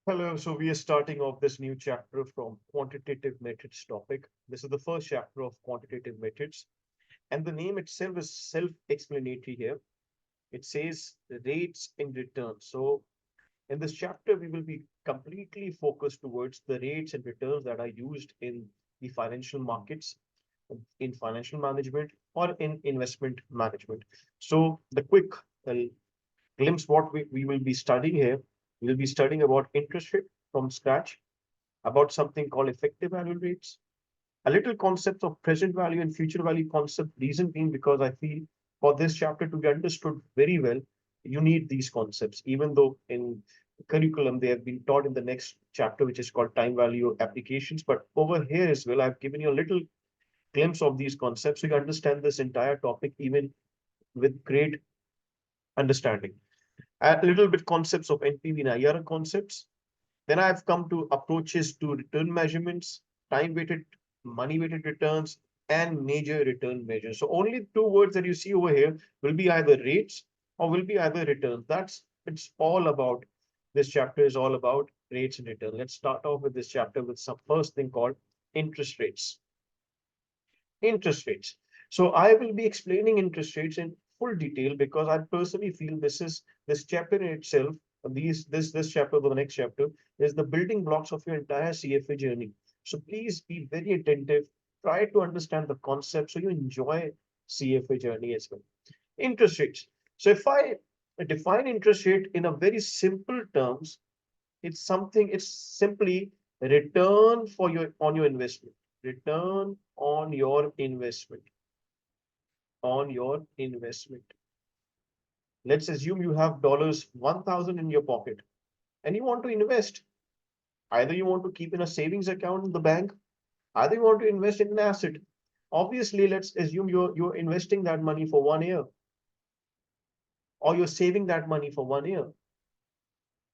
Hello, so we are starting off this new chapter from quantitative methods topic. This is the first chapter of quantitative methods, and the name itself is self-explanatory here. It says rates in return. So in this chapter, we will be completely focused towards the rates and returns that are used in the financial markets, in financial management, or in investment management. So the quick uh, glimpse what we will be studying here. We'll be studying about interest rate from scratch, about something called effective annual rates, a little concept of present value and future value concept. Reason being because I feel for this chapter to be understood very well, you need these concepts, even though in curriculum they have been taught in the next chapter, which is called time value applications. But over here as well, I've given you a little glimpse of these concepts so you understand this entire topic even with great understanding. A little bit concepts of NPV and IRR concepts. Then I've come to approaches to return measurements, time weighted, money weighted returns, and major return measures. So only two words that you see over here will be either rates or will be either returns. That's it's all about. This chapter is all about rates and return. Let's start off with this chapter with some first thing called interest rates. Interest rates. So I will be explaining interest rates in full detail because I personally feel this chapter in itself, this chapter, the next chapter, is the building blocks of your entire CFA journey. So please be very attentive. Try to understand the concept so you enjoy CFA journey as well. Interest rates. So if I define interest rate in a very simple terms, it's simply return for your on your investment. Return on your investment. On your investment. Let's assume you have dollars 1,000 in your pocket and you want to invest. Either you want to keep in a savings account in the bank, either you want to invest in an asset. Obviously, let's assume you're investing that money for 1 year, or you're saving that money for 1 year.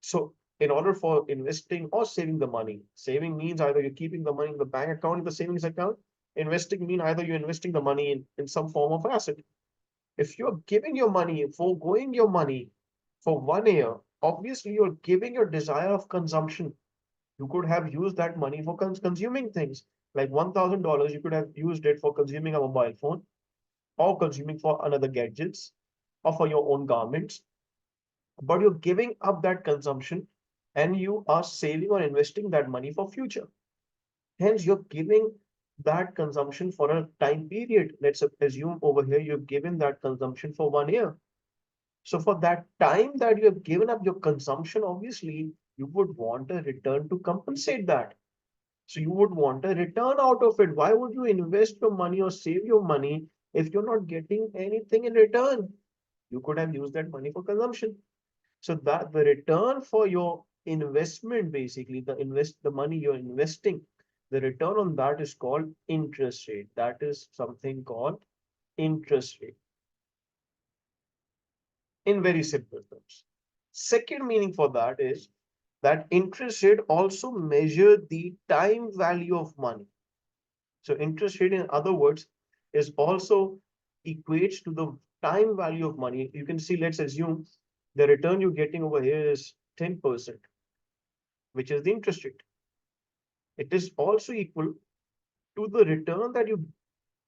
So in order for investing or saving the money, saving means either you're keeping the money in the bank account, in the savings account. Investing mean either you're investing the money in some form of asset. If you're giving your money, foregoing your money for 1 year, obviously you're giving your desire of consumption. You could have used that money for consuming things. Like $1,000, you could have used it for consuming a mobile phone, or consuming for another gadgets, or for your own garments. But you're giving up that consumption and you are saving or investing that money for future. Hence, you're giving that consumption for a time period. Let's assume over here you've given that consumption for 1 year. So for that time that you have given up your consumption, obviously you would want a return to compensate that. So you would want a return out of it. Why would you invest your money or save your money if you're not getting anything in return? You could have used that money for consumption. So that the return for your investment, basically the money you're investing, the return on that is called interest rate. That is something called interest rate in very simple terms. Second meaning for that is that interest rate also measure the time value of money. So interest rate, in other words, is also equates to the time value of money. You can see, let's assume the return you're getting over here is 10%, which is the interest rate. It is also equal to the return that you're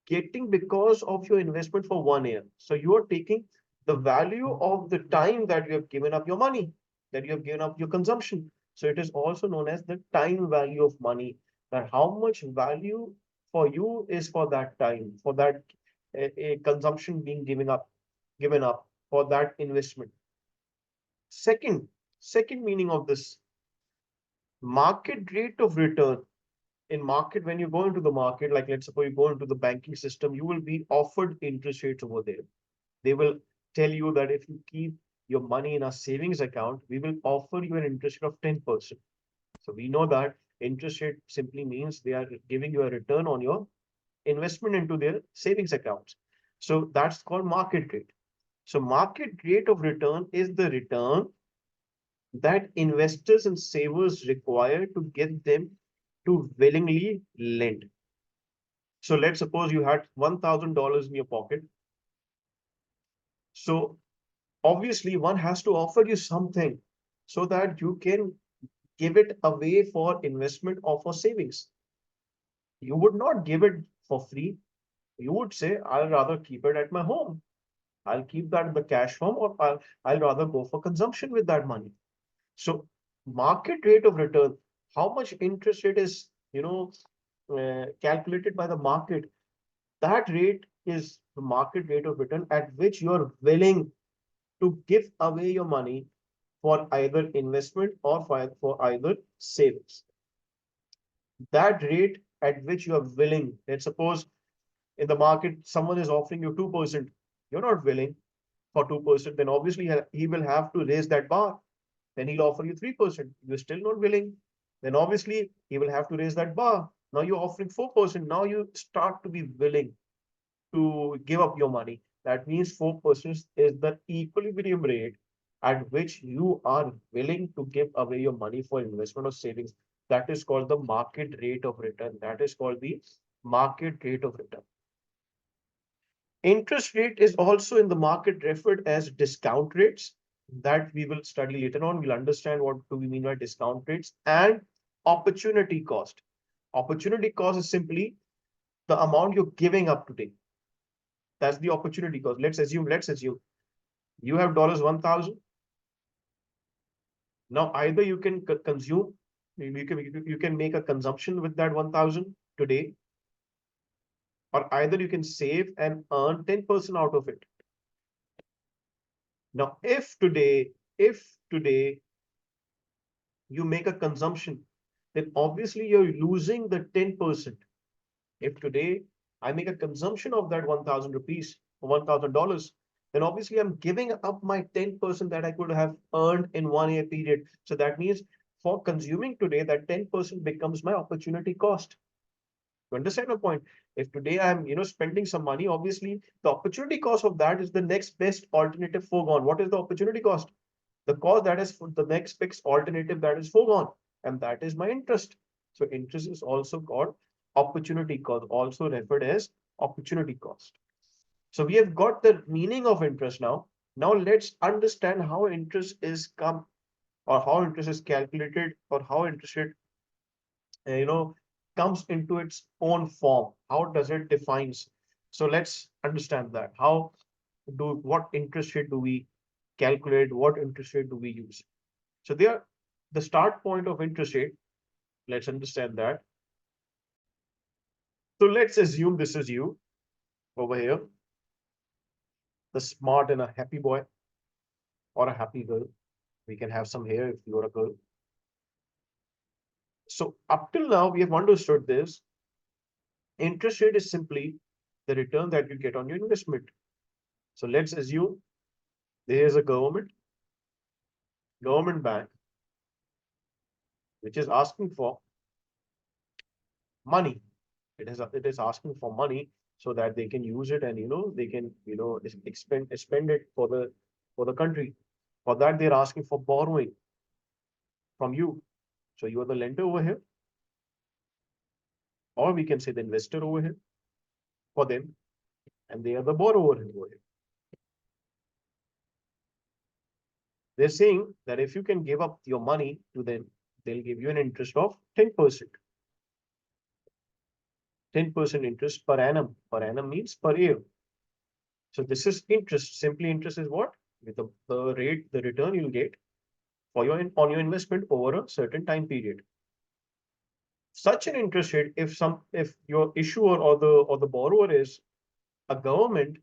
getting because of your investment for 1 year. So you are taking the value of the time that you have given up your money, that you have given up your consumption. So it is also known as the time value of money, that how much value for you is for that time, for that a consumption being given up for that investment. Second, second meaning of this market rate of return in market, when you go into the market, like let's suppose you go into the banking system, you will be offered interest rates over there. They will tell you that if you keep your money in a savings account, we will offer you an interest rate of 10%. So we know that interest rate simply means they are giving you a return on your investment into their savings accounts. So that's called market rate. So market rate of return is the return that investors and savers require to get them to willingly lend. So let's suppose you had $1,000 in your pocket. So obviously one has to offer you something so that you can give it away for investment or for savings. You would not give it for free. You would say, I'll rather keep it at my home. I'll keep that in the cash form, or I'll rather go for consumption with that money. So market rate of return, how much interest rate is, calculated by the market. That rate is the market rate of return at which you're willing to give away your money for either investment or for either savings. That rate at which you are willing, let's suppose in the market, someone is offering you 2%, you're not willing for 2%, then obviously he will have to raise that bar. Then he'll offer you 3%. You're still not willing. Then obviously he will have to raise that bar. Now you're offering 4%. Now you start to be willing to give up your money. That means 4% is the equilibrium rate at which you are willing to give away your money for investment or savings. That is called the market rate of return. That is called the market rate of return. Interest rate is also in the market referred as discount rates, that we will study later on. We'll understand what do we mean by discount rates, and opportunity cost. Opportunity cost is simply the amount you're giving up today. That's the opportunity cost. Let's assume you have $1,000. Now either you can consume, you can make a consumption with that 1,000 today, or either you can save and earn 10% out of it. Now, if today you make a consumption, then obviously you're losing the 10%. If today I make a consumption of that 1,000 rupees or $1,000, then obviously I'm giving up my 10% that I could have earned in 1 year period. So that means for consuming today, that 10% becomes my opportunity cost. You understand my point? If today I'm, spending some money, obviously the opportunity cost of that is the next best alternative foregone. What is the opportunity cost? The cost that is for the next best alternative that is foregone, and that is my interest. So interest is also called opportunity cost, also referred as opportunity cost. So we have got the meaning of interest now. Now let's understand how interest is come, or how interest is calculated, or how interest rate, you know, comes into its own form. How does it defines? So let's understand that. What interest rate do we calculate? What interest rate do we use? So there, the start point of interest rate, let's understand that. So let's assume this is you over here, the smart and a happy boy or a happy girl. We can have some here if you're a girl. So up till now, we have understood this. Interest rate is simply the return that you get on your investment. So let's assume there is a government bank, which is asking for money. It is asking for money so that they can use it, and they can spend it for the country. For that, they're asking for borrowing from you. So you are the lender over here, or we can say the investor over here for them, and they are the borrower over here. They're saying that if you can give up your money to them, they'll give you an interest of 10%. 10% interest per annum. Per annum means per year. So this is interest. Simply interest is what? With the rate, the return you'll get for on your investment over a certain time period. Such an interest rate, if your issuer or the borrower is a government,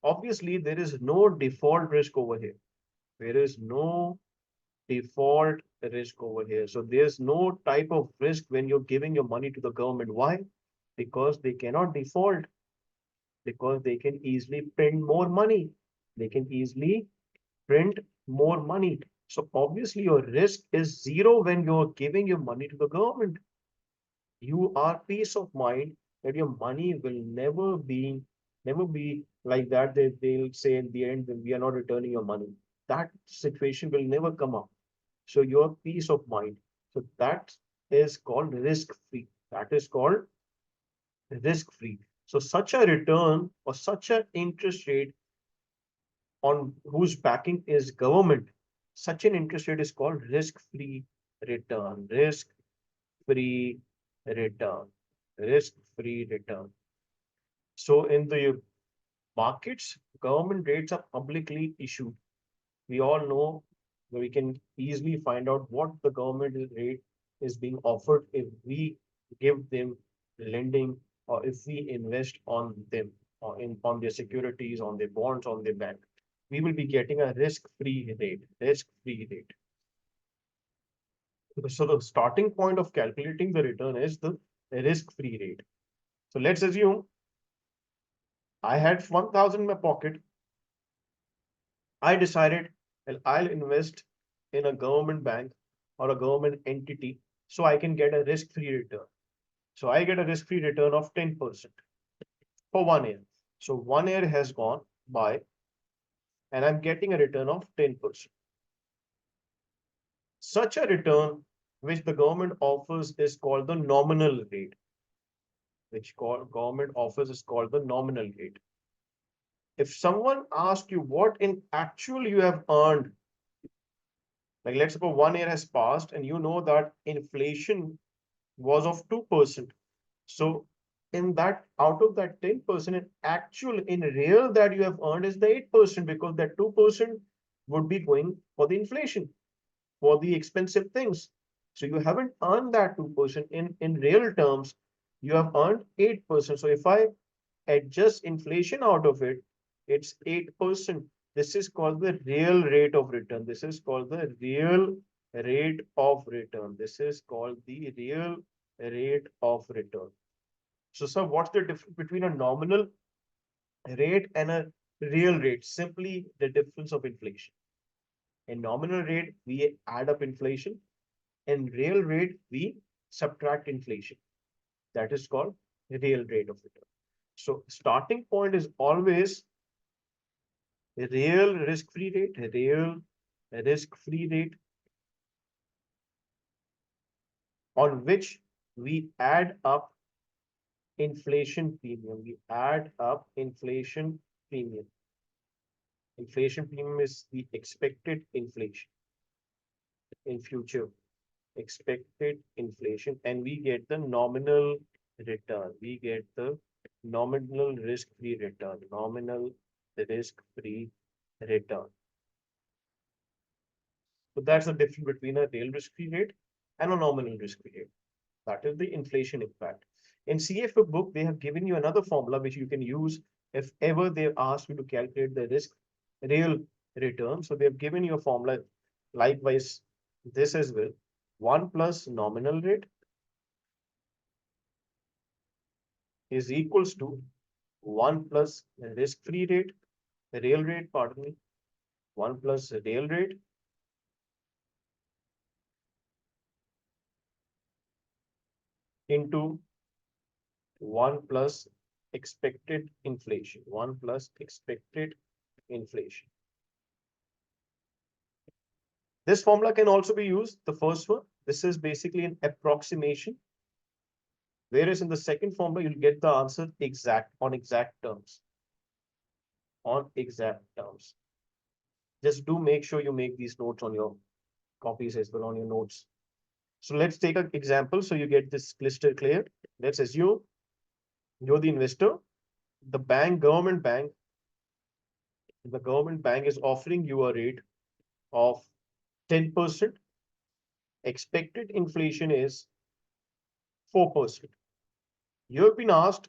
obviously there is no default risk over here. There is no default risk over here. So there's no type of risk when you're giving your money to the government. Why? Because they cannot default, because they can easily print more money. They can easily print more money. So obviously your risk is zero when you're giving your money to the government. You are peace of mind that your money will never be like that. They'll say in the end that we are not returning your money. That situation will never come up. So your peace of mind. So that is called risk free. That is called risk free. So such a return or such an interest rate on whose backing is government, such an interest rate is called risk free return, risk-free return, risk-free return. So in the markets, government rates are publicly issued. We all know that we can easily find out what the government rate is being offered if we give them lending or if we invest on them or on their securities, on their bonds, on their bank. We will be getting a risk-free rate, risk-free rate. So the starting point of calculating the return is the risk-free rate. So let's assume I had 1,000 in my pocket. I decided, well, I'll invest in a government bank or a government entity so I can get a risk-free return. So I get a risk-free return of 10% for 1 year. So 1 year has gone by and I'm getting a return of 10%. Such a return which the government offers is called the nominal rate, which government offers is called the nominal rate. If someone asks you what in actual you have earned, like let's suppose 1 year has passed and you know that inflation was of 2%. So in that, out of that 10%, in actual, in real that you have earned is the 8% because that 2% would be going for the inflation, for the expensive things. So you haven't earned that 2% in real terms, you have earned 8%. So if I adjust inflation out of it, it's 8%. This is called the real rate of return. This is called the real rate of return. This is called the real rate of return. So, sir, what's the difference between a nominal rate and a real rate? Simply the difference of inflation. In nominal rate, we add up inflation. In real rate, we subtract inflation. That is called real rate of return. So starting point is always real risk-free rate, real risk-free rate on which we add up inflation premium. We add up inflation premium. Inflation premium is the expected inflation in future, expected inflation, and we get the nominal return. We get the nominal risk-free return, nominal risk-free return. So that's the difference between a real risk-free rate and a nominal risk-free rate. That is the inflation impact. In CFA book, they have given you another formula which you can use if ever they ask you to calculate the risk real return. So they have given you a formula likewise this as well. 1 plus nominal rate is equals to 1 plus risk-free rate, real rate, pardon me, 1 plus real rate into 1 plus expected inflation, 1 plus expected inflation. This formula can also be used, the first one. This is basically an approximation. Whereas in the second formula, you'll get the answer exact on exact terms. On exact terms. Just do make sure you make these notes on your copies as well on your notes. So let's take an example so you get this crystal clear. Let's assume you're the investor. The government bank is offering you a rate of 10%. Expected inflation is 4%. You have been asked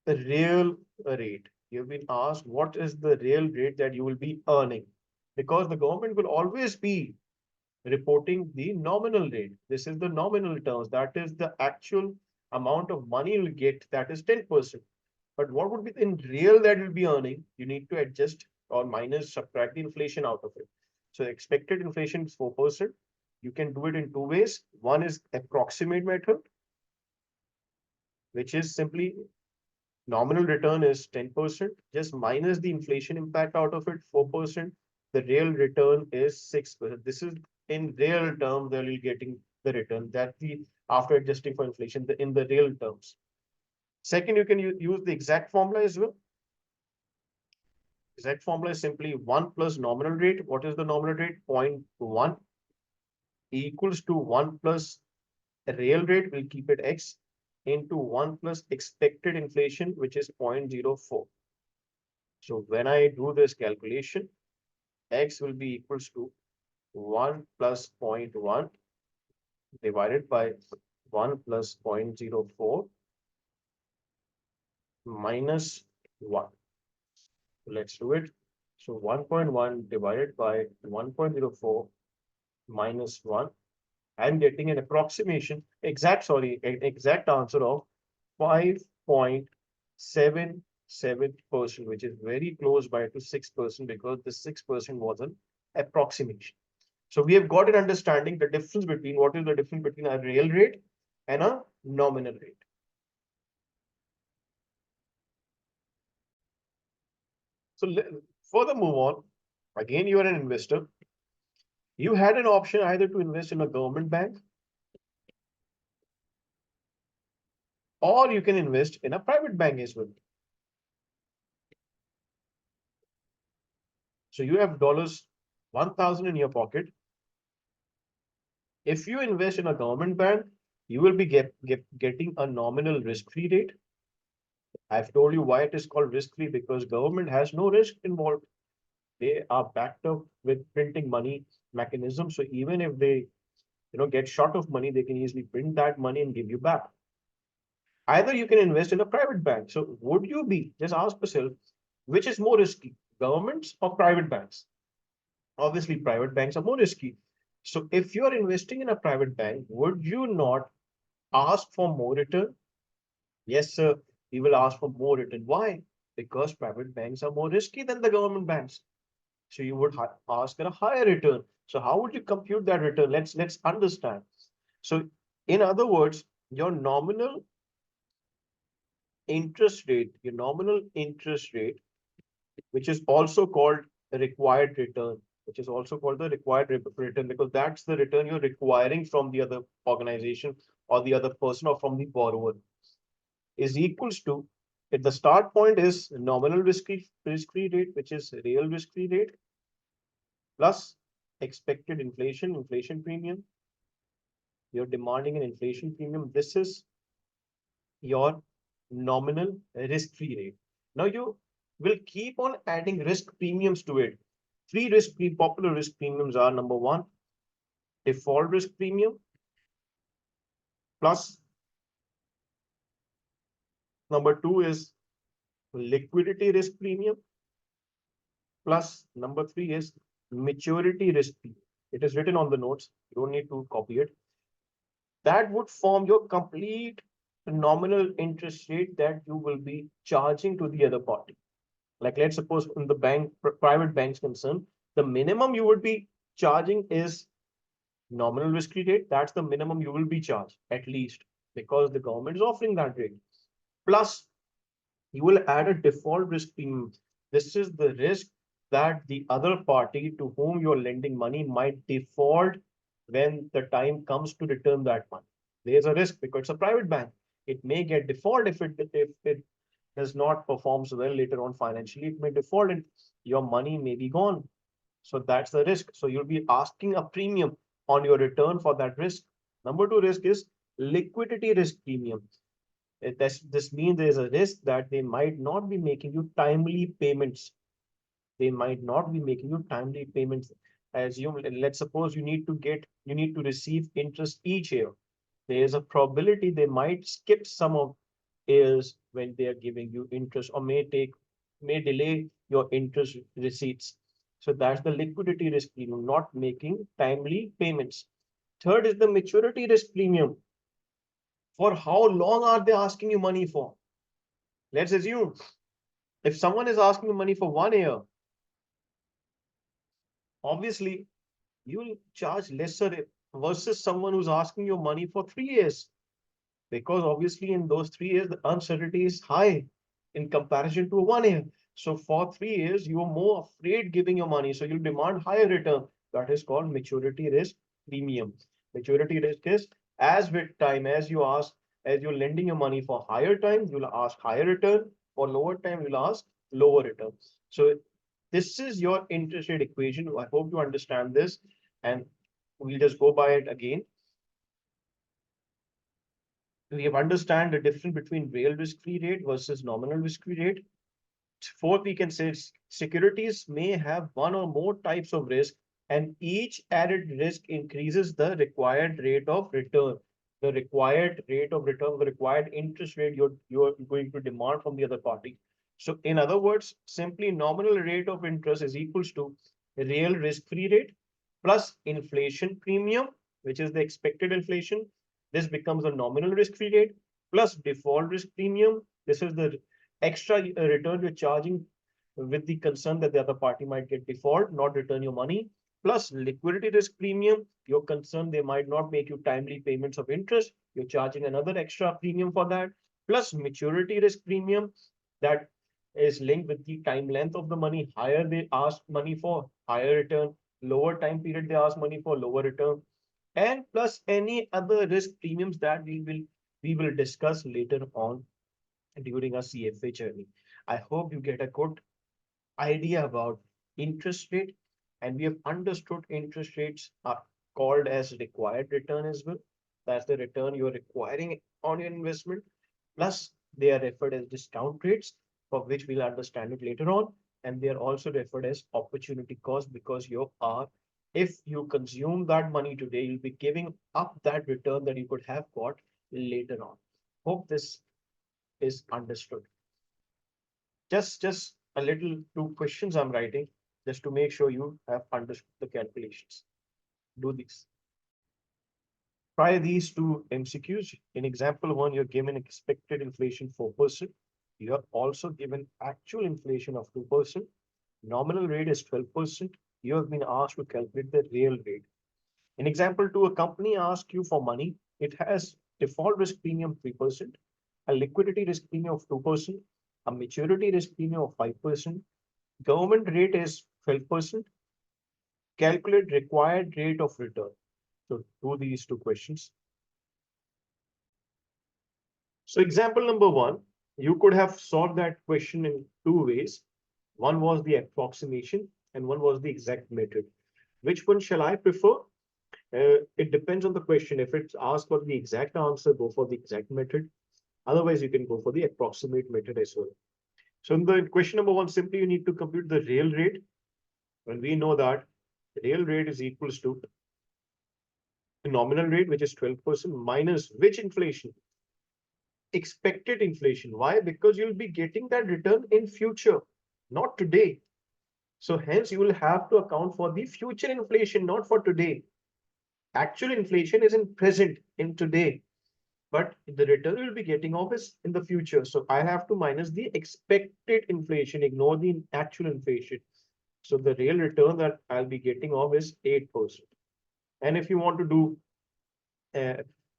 the real rate. You've been asked what is the real rate that you will be earning, because the government will always be reporting the nominal rate. This is the nominal terms. That is the actual amount of money you'll get. That is 10%. But what would be in real that you'll be earning? You need to adjust or minus subtract the inflation out of it. So expected inflation is 4%. You can do it in two ways. One is approximate method, which is simply nominal return is 10%, just minus the inflation impact out of it, 4%. The real return is 6%. This is in real terms, they're getting the return that the after adjusting for inflation in the real terms. Second, you can use the exact formula as well. Exact formula is simply 1 plus nominal rate. What is the nominal rate? 0.1 equals to 1 plus real rate, we'll keep it X, into 1 plus expected inflation, which is 0.04. So when I do this calculation, X will be equals to 1 plus 0.1 divided by 1 plus 0.04 minus 1. Let's do it. So 1.1 divided by 1.04 minus 1. I'm getting an approximation, exact answer of 5.77%, which is very close by to 6% because the 6% was an approximation. So we have got an understanding the difference between what is the difference between a real rate and a nominal rate. So further move on. Again, you are an investor. You had an option either to invest in a government bank or you can invest in a private bank as well. So you have dollars 1,000 in your pocket. If you invest in a government bank, you will be getting a nominal risk-free rate. I've told you why it is called risk-free because government has no risk involved. They are backed up with printing money mechanism. So even if they get short of money, they can easily print that money and give you back. Either you can invest in a private bank. So would you be, just ask yourself, which is more risky, governments or private banks? Obviously, private banks are more risky. So if you're investing in a private bank, would you not ask for more return? Yes, sir, we will ask for more return. Why? Because private banks are more risky than the government banks. So you would ask for a higher return. So how would you compute that return? Let's understand. So in other words, your nominal interest rate, which is also called required return, which is also called the required return because that's the return you're requiring from the other organization or the other person or from the borrower, is equals to, at the start point is nominal risk-free rate, which is real risk-free rate, plus expected inflation premium. You're demanding an inflation premium. This is your nominal risk-free rate. Now you will keep on adding risk premiums to it. Popular risk premiums are number one, default risk premium, plus number two is liquidity risk premium, plus number three is maturity risk premium. It is written on the notes. You don't need to copy it. That would form your complete nominal interest rate that you will be charging to the other party. Like let's suppose in the private banks concern, the minimum you would be charging is nominal risk-free rate. That's the minimum you will be charged at least because the government is offering that rate. Plus, you will add a default risk premium. This is the risk that the other party to whom you're lending money might default when the time comes to return that money. There's a risk because it's a private bank. It may get default if it does not performs well later on financially. It may default and your money may be gone. So that's the risk. So you'll be asking a premium on your return for that risk. Number two risk is liquidity risk premium. This means there's a risk that they might not be making you timely payments. They might not be making you timely payments. Assume, let's suppose you need to receive interest each year. There's a probability they might skip some of years when they are giving you interest or may delay your interest receipts. So that's the liquidity risk premium, not making timely payments. Third is the maturity risk premium. For how long are they asking you money for? Let's assume if someone is asking you money for 1 year, obviously you'll charge lesser versus someone who's asking you money for 3 years. Because obviously in those 3 years, the uncertainty is high in comparison to 1 year. So for 3 years, you are more afraid giving your money. So you demand higher return. That is called maturity risk premium. Maturity risk is as with time, as you're lending your money for higher time, you'll ask higher return. For lower time, you'll ask lower return. So this is your interest rate equation. I hope you understand this. And We'll just go by it again. We have understand the difference between real risk-free rate versus nominal risk-free rate. Fourth, we can say securities may have one or more types of risk, and each added risk increases the required rate of return. The required rate of return, the required interest rate you're going to demand from the other party. So, in other words, simply nominal rate of interest is equals to real risk-free rate plus inflation premium, which is the expected inflation. This becomes a nominal risk-free rate plus default risk premium. This is the extra return you're charging with the concern that the other party might get default, not return your money, plus liquidity risk premium. You're concerned they might not make you timely payments of interest. You're charging another extra premium for that, plus maturity risk premium that is linked with the time length of the money. Higher they ask money for, higher return. Lower time period they ask money for, lower return. And plus any other risk premiums that we will discuss later on during our CFA journey. I hope you get a good idea about interest rate, and we have understood interest rates are called as required return as well. That's the return you're requiring on your investment. Plus, they are referred as discount rates, for which we'll understand it later on. And they are also referred as opportunity cost because you are, if you consume that money today, you'll be giving up that return that you could have got later on. Hope this is understood. Just a little two questions I'm writing just to make sure you have understood the calculations. Do these. Try these two MCQs. In example one, you're given expected inflation 4%. You are also given actual inflation of 2%. Nominal rate is 12%. You have been asked to calculate the real rate. In example two, a company asks you for money. It has default risk premium 3%, a liquidity risk premium of 2%, a maturity risk premium of 5%, government rate is 12%, calculate required rate of return. So do these two questions. So example number one, you could have solved that question in two ways. One was the approximation and one was the exact method. Which one shall I prefer? It depends on the question. If it's asked for the exact answer, go for the exact method. Otherwise, you can go for the approximate method as well. So in the question number one, simply you need to compute the real rate. When we know that real rate is equals to the nominal rate, which is 12%, minus which inflation? Expected inflation. Why? Because you'll be getting that return in future, not today. So hence you will have to account for the future inflation, not for today. Actual inflation is in present, in today, but the return you'll be getting off is in the future. So I have to minus the expected inflation, ignore the actual inflation. So the real return that I'll be getting off is 8%. And if you want to do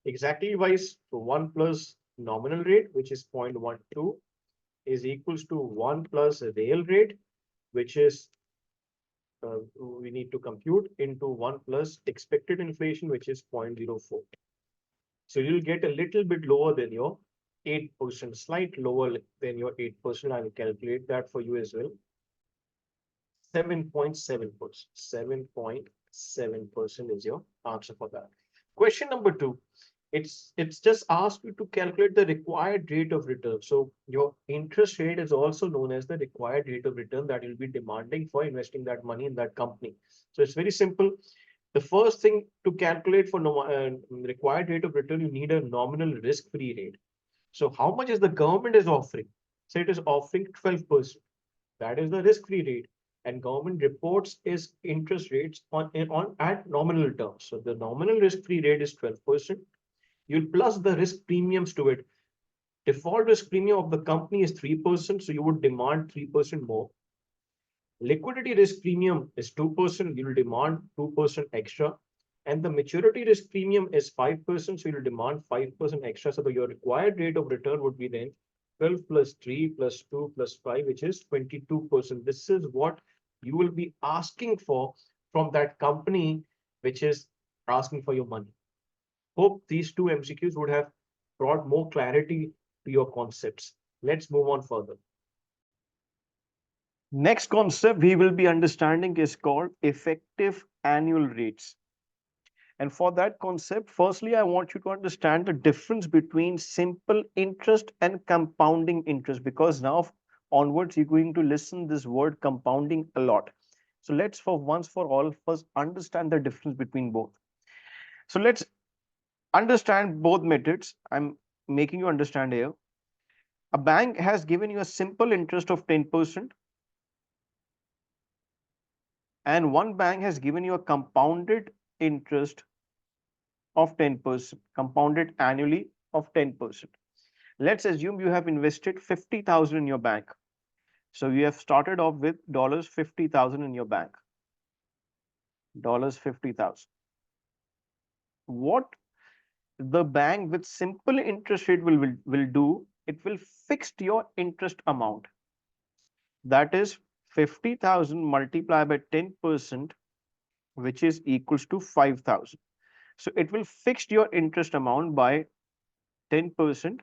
exactly wise, so 1 plus nominal rate, which is 0.12, is equals to 1 plus real rate, which is we need to compute into 1 plus expected inflation, which is 0.04. So you'll get a little bit lower than your 8%, slight lower than your 8%. I will calculate that for you as well. 7.7%. 7.7% is your answer for that. Question number two. It's just asked you to calculate the required rate of return. So your interest rate is also known as the required rate of return that you'll be demanding for investing that money in that company. So it's very simple. The first thing to calculate for required rate of return, you need a nominal risk-free rate. So how much is the government is offering? So it is offering 12%. That is the risk-free rate. And government reports is interest rates on at nominal terms. So the nominal risk-free rate is 12%. You'll plus the risk premiums to it. Default risk premium of the company is 3%, so you would demand 3% more. Liquidity risk premium is 2%, you'll demand 2% extra. And the maturity risk premium is 5%, so you'll demand 5% extra. So your required rate of return would be then 12 plus 3 plus 2 plus 5, which is 22%. This is what you will be asking for from that company, which is asking for your money. Hope these two MCQs would have brought more clarity to your concepts. Let's move on further. Next concept we will be understanding is called effective annual rates. And for that concept, firstly, I want you to understand the difference between simple interest and compounding interest, because now onwards, you're going to listen this word compounding a lot. So let's for once for all first understand the difference between both. So let's understand both methods. I'm making you understand here. A bank has given you a simple interest of 10%, and one bank has given you a compounded interest of 10%, compounded annually of 10%. Let's assume you have invested 50,000 in your bank. So you have started off with dollars 50,000 in your bank. Dollars 50,000. What the bank with simple interest rate will do, it will fix your interest amount. That is 50,000 multiplied by 10%, which is equals to 5,000. So it will fix your interest amount by 10%,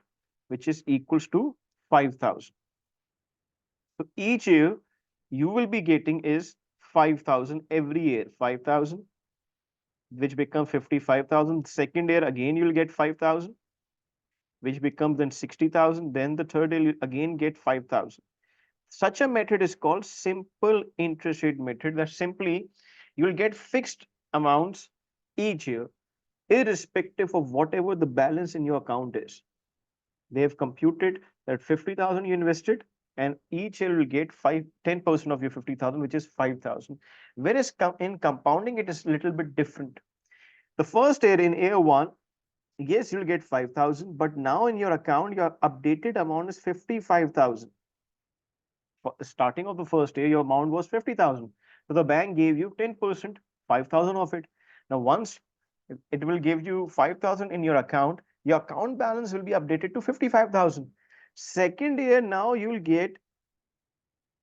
which is equals to 5,000. So each year you will be getting is 5,000 every year, 5,000, which becomes 55,000. Second year again you will get 5,000, which becomes then 60,000. Then the third year you again get 5,000. Such a method is called simple interest rate method. That simply you will get fixed amounts each year, irrespective of whatever the balance in your account is. They have computed that 50,000 you invested, and each year will get 10% of your 50,000, which is 5,000. Whereas in compounding, it is a little bit different. The first year in year one, yes, you'll get 5,000, but now in your account, your updated amount is 55,000. For the starting of the first year, your amount was 50,000. So the bank gave you 10%, 5,000 of it. Now, once it will give you 5,000 in your account balance will be updated to 55,000. Second year, now you will get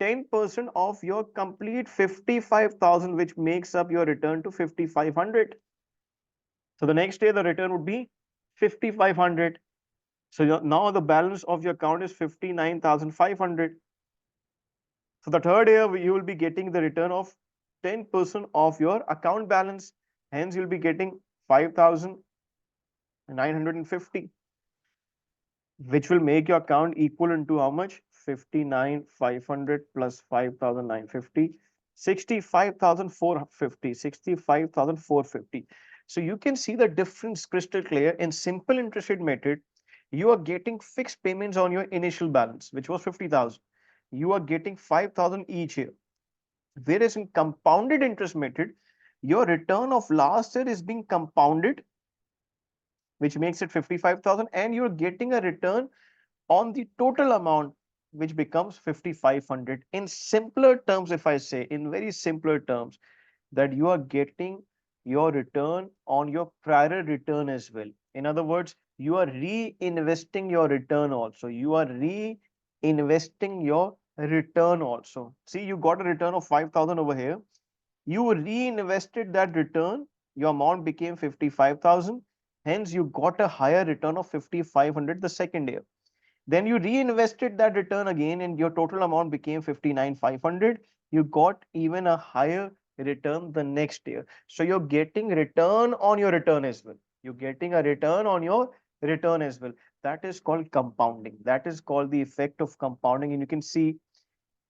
10% of your complete 55,000, which makes up your return to 5,500. So the next year, the return would be 5,500. So now the balance of your account is 59,500. So the third year, you will be getting the return of 10% of your account balance. Hence, you'll be getting 5,950, which will make your account equal into how much? 59,500 plus 5,950, 65,450, 65,450. So you can see the difference crystal clear. In simple interest rate method, you are getting fixed payments on your initial balance, which was 50,000. You are getting 5,000 each year. Whereas in compounded interest method, your return of last year is being compounded, which makes it 55,000, and you're getting a return on the total amount, which becomes 5,500. In simpler terms, if I say in very simpler terms, that you are getting your return on your prior return as well. In other words, you are reinvesting your return also. You are reinvesting your return also. See, you got a return of 5,000 over here. You reinvested that return, your amount became 55,000. Hence, you got a higher return of 5,500 the second year. Then you reinvested that return again, and your total amount became 59,500. You got even a higher return the next year. So you're getting return on your return as well. You're getting a return on your return as well. That is called compounding. That is called the effect of compounding. And you can see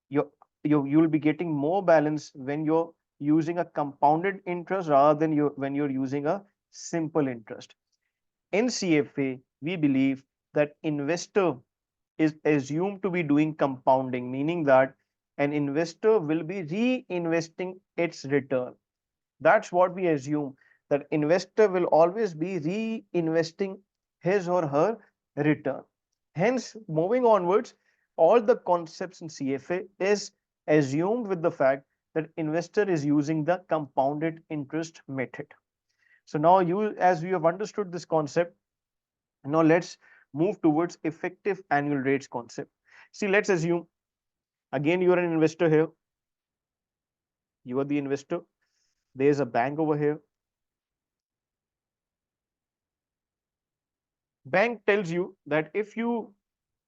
you you'll be getting more balance when you're using a compounded interest rather than when you're using a simple interest. In CFA, we believe that investor is assumed to be doing compounding, meaning that an investor will be reinvesting its return. That's what we assume, that investor will always be reinvesting his or her return. Hence, moving onwards, all the concepts in CFA is assumed with the fact that investor is using the compounded interest method. So now as you have understood this concept, now let's move towards effective annual rates concept. See, let's assume again you are an investor here. You are the investor. There's a bank over here. Bank tells you that if you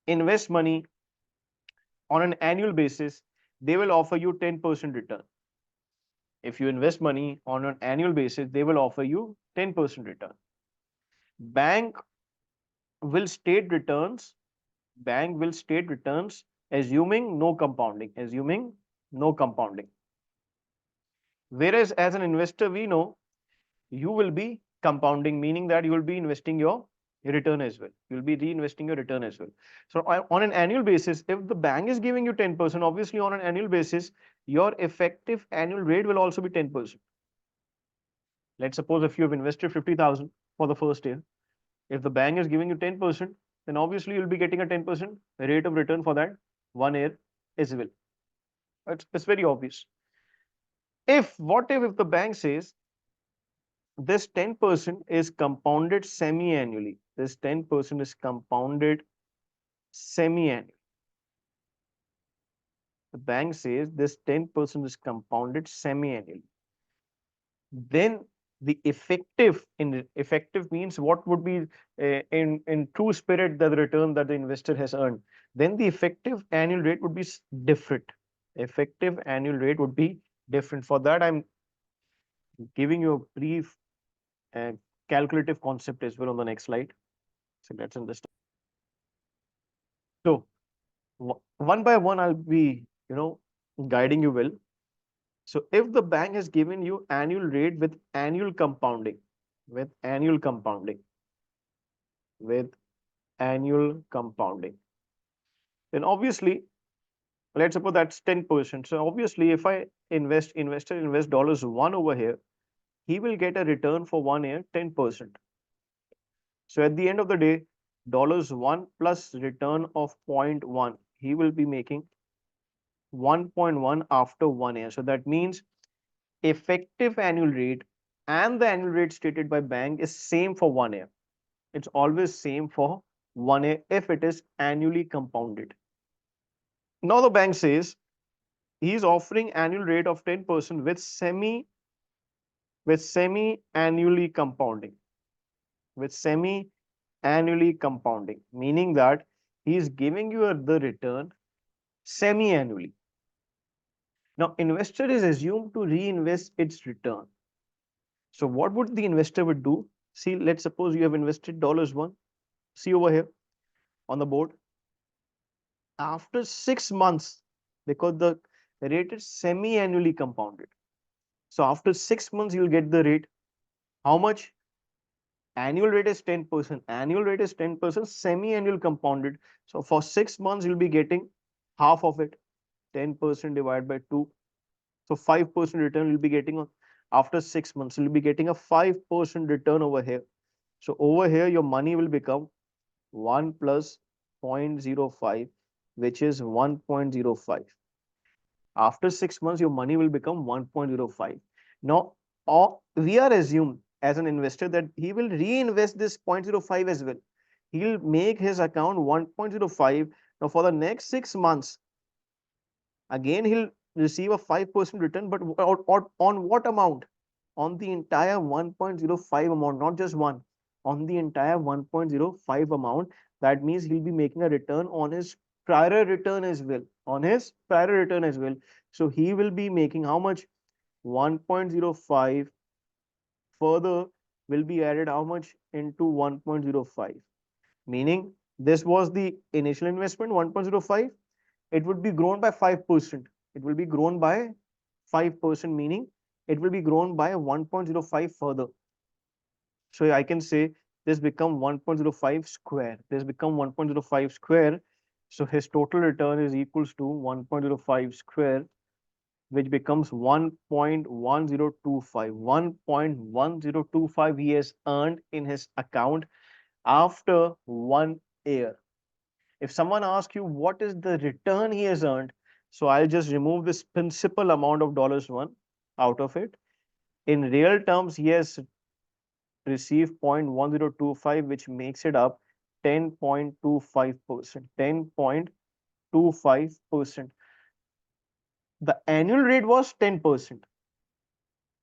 invest money on an annual basis, they will offer you 10% return. If you invest money on an annual basis, they will offer you 10% return. Bank will state returns, bank will state returns assuming no compounding, assuming no compounding. Whereas as an investor, we know you will be compounding, meaning that you will be investing your return as well. You'll be reinvesting your return as well. So on an annual basis, if the bank is giving you 10%, obviously on an annual basis, your effective annual rate will also be 10%. Let's suppose if you have invested 50,000 for the first year, if the bank is giving you 10%, then obviously you'll be getting a 10% rate of return for that 1 year as well. It's very obvious. If the bank says this 10% is compounded semi-annually, this 10% is compounded semi-annually. The bank says this 10% is compounded semi-annually. Then the effective means what would be in true spirit the return that the investor has earned. Then the effective annual rate would be different. Effective annual rate would be different. For that, I'm giving you a brief calculative concept as well on the next slide. So let's understand. So one by one, I'll be, guiding you well. So if the bank has given you annual rate with annual compounding, with annual compounding, with annual compounding, then obviously, let's suppose that's 10%. So obviously, if I investor invest $1 over here, he will get a return for 1 year, 10%. So at the end of the day, $1 plus return of 0.1, he will be making 1.1 after 1 year. So that means effective annual rate and the annual rate stated by bank is same for 1 year. It's always same for 1 year if it is annually compounded. Now the bank says he is offering annual rate of 10% with semi annually compounding, with semi annually compounding, meaning that he is giving you the return semi annually. Now investor is assumed to reinvest its return. So what would the investor would do? See, let's suppose you have invested $1. See over here on the board. After 6 months, because the rate is semi-annually compounded. So after 6 months, you'll get the rate. How much? Annual rate is 10%. Annual rate is 10%, semi-annual compounded. So for 6 months, you'll be getting half of it. 10% divided by 2. So 5% return you'll be getting on after 6 months. You'll be getting a 5% return over here. So over here, your money will become 1 plus 0.05, which is 1.05. After 6 months, your money will become 1.05. Now, we are assumed as an investor that he will reinvest this 0.05 as well. He'll make his account 1.05. Now, for the next 6 months, again, he'll receive a 5% return, but on what amount? On the entire 1.05 amount, not just one, on the entire 1.05 amount. That means he'll be making a return on his prior return as well, on his prior return as well. So he will be making how much? 1.05 further will be added how much into 1.05, meaning this was the initial investment 1.05. It would be grown by 5%. It will be grown by 5%, meaning it will be grown by 1.05 further. So I can say this become 1.05 square. This become 1.05 square. So his total return is equals to 1.05 square, which becomes 1.1025. 1.1025 he has earned in his account after 1 year. If someone asks you what is the return he has earned, so I'll just remove this principal amount of $1 out of it. In real terms, he has received 0.1025, which makes it up 10.25%. 10.25%. The annual rate was 10%.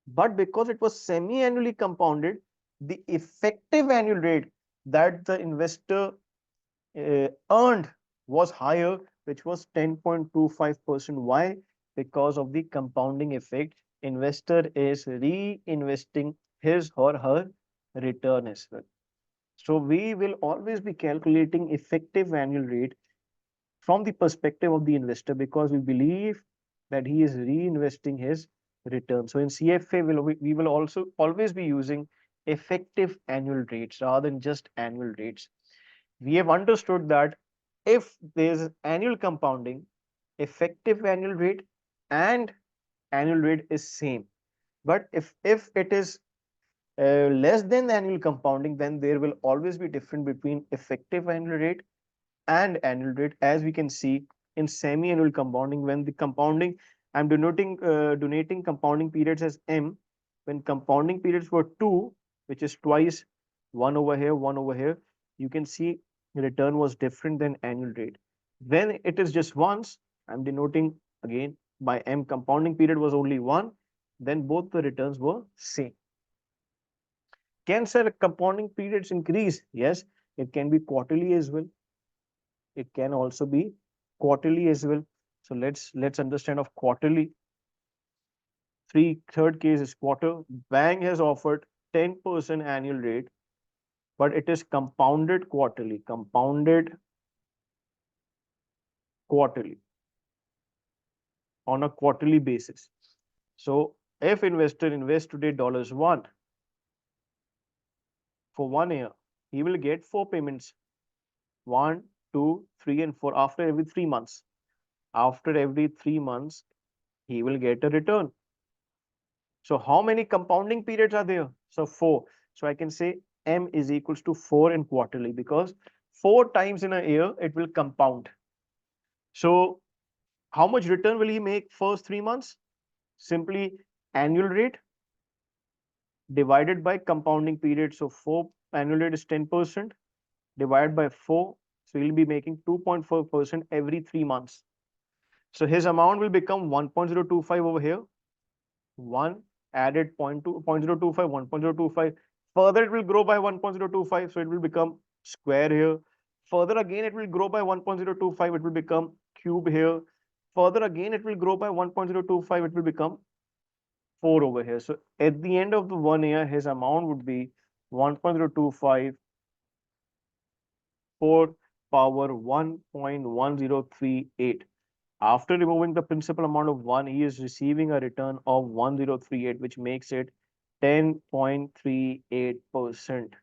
But because it was semi-annually compounded, the effective annual rate that the investor earned was higher, which was 10.25%. Why? Because of the compounding effect investor is reinvesting his or her return as well. So we will always be calculating effective annual rate from the perspective of the investor because we believe that he is reinvesting his return. So in CFA, we will also always be using effective annual rates rather than just annual rates. We have understood that if there is annual compounding, effective annual rate and annual rate is same. But if it is less than annual compounding, then there will always be difference between effective annual rate and annual rate, as we can see in semi-annual compounding. When the compounding, I'm denoting donating compounding periods as M. When compounding periods were 2, which is twice, one over here, one over here, you can see the return was different than annual rate. When it is just once, I'm denoting again by M, compounding period was only 1, then both the returns were same. Can sir compounding periods increase? Yes, it can be quarterly as well. It can also be quarterly as well. So let's understand of quarterly. Third case is quarter. Bank has offered 10% annual rate, but it is compounded quarterly on a quarterly basis. So if investor invests today $1 for 1 year, he will get 4 payments: 1, 2, 3, and 4 after every 3 months. After every 3 months, he will get a return. So how many compounding periods are there? So 4. So I can say M is equals to 4 in quarterly because 4 times in a year it will compound. So how much return will he make first 3 months? Simply annual rate divided by compounding period. So 4 annual rate is 10% divided by 4. So he'll be making 2.4% every 3 months. So his amount will become 1.025 over here. 1 added 0.025, 1.025. Further, it will grow by 1.025. So it will become square here. Further, again, it will grow by 1.025. It will become cube here. Further, again, it will grow by 1.025. It will become 4 over here. So at the end of the 1 year, his amount would be 1.025 4 power 1.1038. After removing the principal amount of 1, he is receiving a return of 1038, which makes it 10.38%.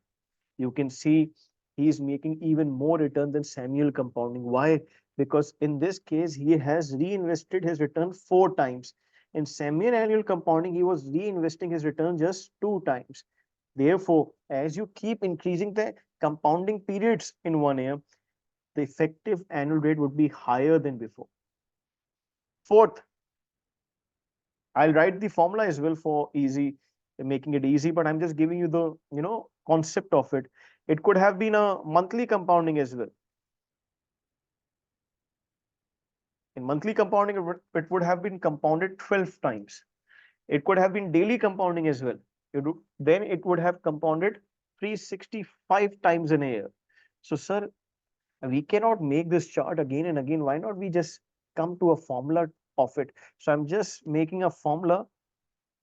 You can see he is making even more return than Samuel compounding. Why? Because in this case, he has reinvested his return 4 times. In semi-annual compounding, he was reinvesting his return just 2 times. Therefore, as you keep increasing the compounding periods in 1 year, the effective annual rate would be higher than before. Fourth, I'll write the formula as well for making it easy, but I'm just giving you the, concept of it. It could have been a monthly compounding as well. In monthly compounding, it would have been compounded 12 times. It could have been daily compounding as well. Then it would have compounded 365 times in a year. So, sir, we cannot make this chart again and again. Why not we just come to a formula of it? So I'm just making a formula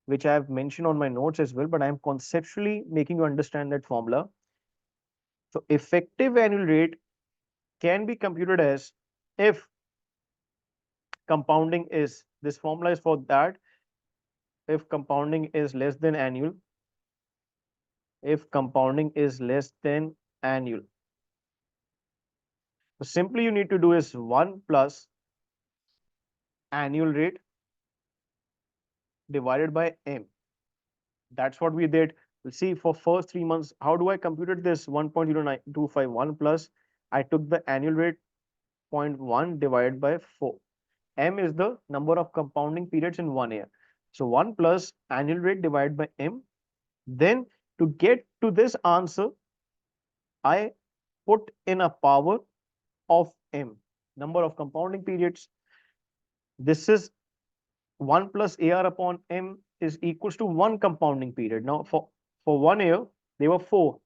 which I have mentioned on my notes as well, but I'm conceptually making you understand that formula. So effective annual rate can be computed as, if compounding is, this formula is for that, if compounding is less than annual, if compounding is less than annual. So simply you need to do is 1 plus annual rate divided by M. That's what we did. We'll see for first 3 months, how do I computed this 1.09251 plus, I took the annual rate 0.1 divided by 4. M is the number of compounding periods in 1 year. So 1 plus annual rate divided by M. Then to get to this answer, I put in a power of M, number of compounding periods. This is 1 plus AR upon M is equals to 1 compounding period. Now for 1 year, they were 4.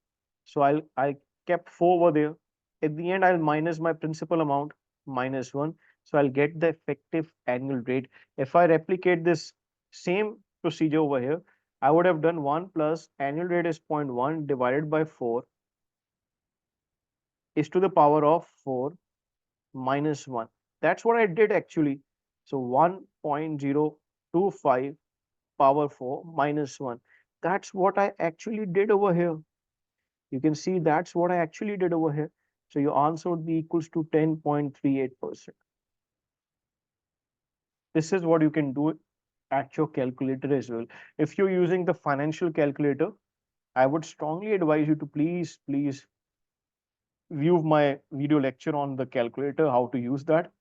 So I kept 4 over there. At the end, I'll minus my principal amount, minus 1. So I'll get the effective annual rate. If I replicate this same procedure over here. I would have done 1 plus annual rate is 0.1 divided by 4 is to the power of 4 minus 1. That's what I did actually. So 1.025 power 4 minus 1. That's what I actually did over here. You can see that's what I actually did over here. So your answer would be equals to 10.38%. This is what you can do at your calculator as well. If you're using the financial calculator, I would strongly advise you to please view my video lecture on the calculator, how to use that.